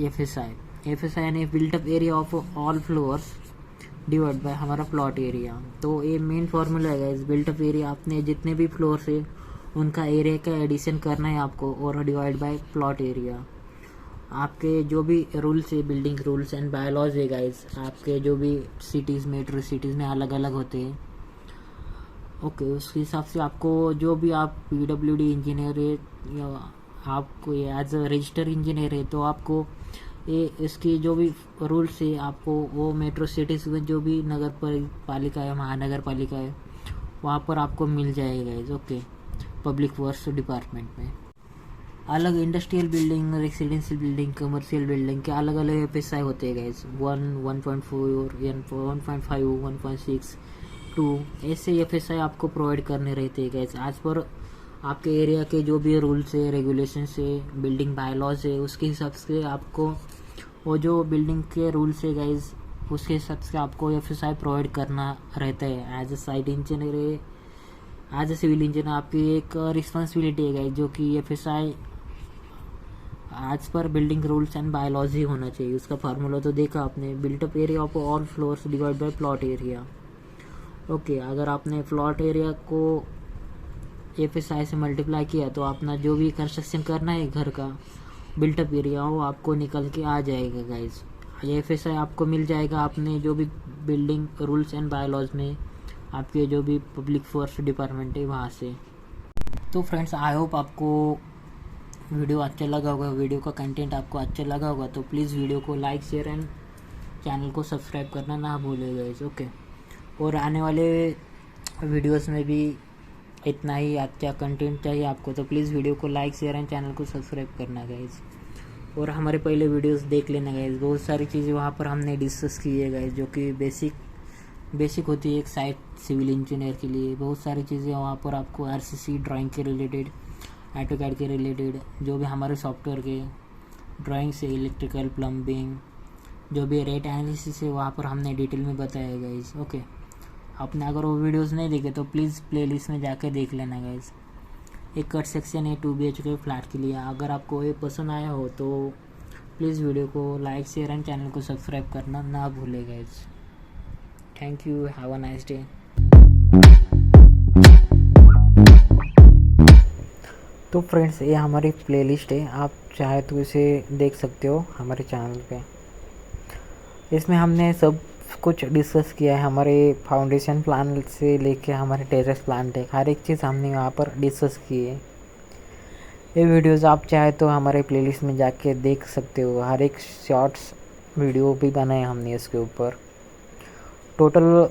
FSI यानी built up area of all floors divide by हमारा प्लॉट एरिया। तो ये मेन फॉर्मूला है गाइस। बिल्टअप एरिया आपने जितने भी फ्लोर से उनका एरिया का एडिशन करना है आपको, और डिवाइड बाय प्लॉट एरिया। आपके जो भी रूल्स है, बिल्डिंग रूल्स एंड बायलॉज है गाइस, आपके जो भी सिटीज़ मेट्रो सिटीज़ में अलग अलग होते हैं। ओके, उस हिसाब से आपको जो भी आप PWD इंजीनियर है या आपको एज अ रजिस्टर इंजीनियर है तो आपको ये इसकी जो भी रूल्स है आपको वो मेट्रो सिटीज़ में जो भी नगर पालिका है, महानगर पालिका है, वहाँ पर आपको मिल जाएगा guys. Okay, public works department में अलग industrial building, residential building, commercial building के अलग अलग एफएसआई होते हैं गाइस। 1.4 1.5 1.6 2 ऐसे एफएसआई आपको प्रोवाइड करने रहते हैं गाइस। आज पर आपके एरिया के जो भी रूल्स है, रेगुलेशंस है, बिल्डिंग बायलॉज है, उसके हिसाब से आपको वो जो बिल्डिंग के रूल्स है गाइस, उसके हिसाब से आपको एफएसआई प्रोवाइड करना रहता है। As a site engineer, as a civil engineer आपकी एक रिस्पॉन्सिबिलिटी है गाइस, जो कि एफएसआई आज पर बिल्डिंग रूल्स एंड बायोलॉजी ही होना चाहिए। उसका फार्मूला तो देखा आपने, built up area of all floors divide by plot area. Okay, अगर आपने प्लॉट एरिया को एफएसआई से मल्टीप्लाई किया तो अपना जो भी कंस्ट्रक्शन करना है घर का बिल्टअप एरिया वो आपको निकल के आ जाएगा गाइज। ये एफएसआई आपको मिल जाएगा आपने जो भी बिल्डिंग रूल्स एंड बायोलॉज में आपके जो भी पब्लिक वर्क्स डिपार्टमेंट है वहाँ से। तो फ्रेंड्स, आई होप आपको वीडियो अच्छा लगा होगा, वीडियो का कंटेंट आपको अच्छा लगा होगा, तो प्लीज़ वीडियो को लाइक, शेयर एंड चैनल को सब्सक्राइब करना ना भूलिए गाइस। ओके, और आने वाले वीडियोस में भी इतना ही अच्छा कंटेंट चाहिए आपको, तो प्लीज़ वीडियो को लाइक, शेयर एंड चैनल को सब्सक्राइब करना गाइस। और हमारे पहले वीडियोस देख लेना गाइस, बहुत सारी चीज़ें वहाँ पर हमने डिस्कस की है गाइस, जो कि बेसिक होती है एक साइट सिविल इंजीनियर के लिए। बहुत सारी चीज़ें वहाँ पर आपको आरसीसी ड्राइंग के रिलेटेड, ऑटोकैड के रिलेटेड, जो भी हमारे सॉफ्टवेयर के ड्राइंग से इलेक्ट्रिकल, प्लम्बिंग, जो भी रेट एनालिसिस है वहाँ पर हमने डिटेल में बताया गाइस। ओके, आपने अगर वो वीडियोस नहीं देखे तो प्लीज़ प्लेलिस्ट में जाकर देख लेना गाइस। एक कट सेक्शन है 2 BHK फ्लैट के लिए। अगर आपको ये पसंद आया हो तो प्लीज़ वीडियो को लाइक, शेयर एंड चैनल को सब्सक्राइब करना ना भूलें guys. Thank you, have a nice day. तो फ्रेंड्स, ये हमारी प्लेलिस्ट है, आप चाहे तो इसे देख सकते हो हमारे चैनल पे। इसमें हमने सब कुछ डिस्कस किया है, हमारे फाउंडेशन प्लान से लेके हमारे टेरेस प्लान तक हर एक चीज़ हमने वहाँ पर डिस्कस की है। ये वीडियोस आप चाहे तो हमारे प्लेलिस्ट में जाके देख सकते हो। हर एक शॉर्ट्स वीडियो भी बनाए हमने इसके ऊपर। टोटल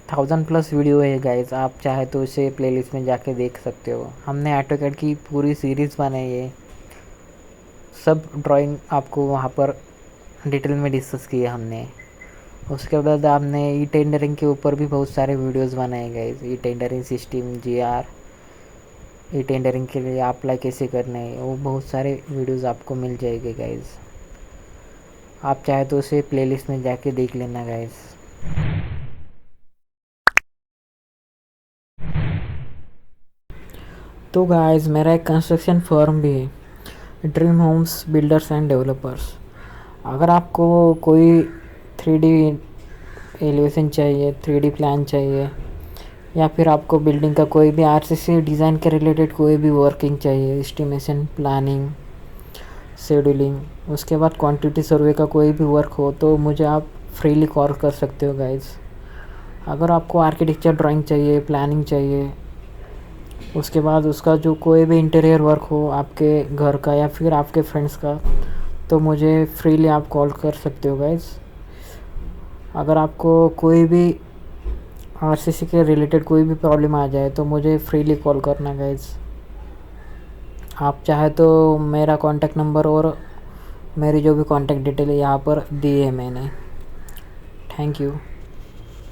1000+ वीडियो है गाइस, आप चाहे तो इसे प्लेलिस्ट में जाके देख सकते हो। हमने ऑटोकैड की पूरी सीरीज़ बनाई है, सब ड्राइंग आपको वहाँ पर डिटेल में डिस्कस किया हमने। उसके बाद आपने ई टेंडरिंग के ऊपर भी बहुत सारे वीडियोस बनाए guys. E tendering system, GR, e tendering के लिए अप्लाई कैसे करना है, वो बहुत सारे वीडियोस आपको मिल जाएंगे गाइस। आप चाहे तो उसे प्लेलिस्ट में जाके देख लेना गाइस। तो गाइस, मेरा एक कंस्ट्रक्शन फर्म भी है, dream homes builders and developers. अगर आपको कोई 3D एलिवेशन चाहिए, 3D प्लान चाहिए, या फिर आपको बिल्डिंग का कोई भी आरसीसी डिज़ाइन के रिलेटेड कोई भी वर्किंग चाहिए, एस्टिमेशन, प्लानिंग, शेड्यूलिंग, उसके बाद क्वांटिटी सर्वे का कोई भी वर्क हो, तो मुझे आप फ्रीली कॉल कर सकते हो गाइस। अगर आपको आर्किटेक्चर ड्राइंग चाहिए, प्लानिंग चाहिए, उसके बाद उसका जो कोई भी इंटीरियर वर्क हो आपके घर का या फिर आपके फ्रेंड्स का, तो मुझे फ्रीली आप कॉल कर सकते हो गाइस। अगर आपको कोई भी आरसीसी के रिलेटेड कोई भी प्रॉब्लम आ जाए तो मुझे फ्रीली कॉल करना गाइस। आप चाहे तो मेरा कॉन्टैक्ट नंबर और मेरी जो भी कॉन्टैक्ट डिटेल है यहाँ पर दी है मैंने। Thank you.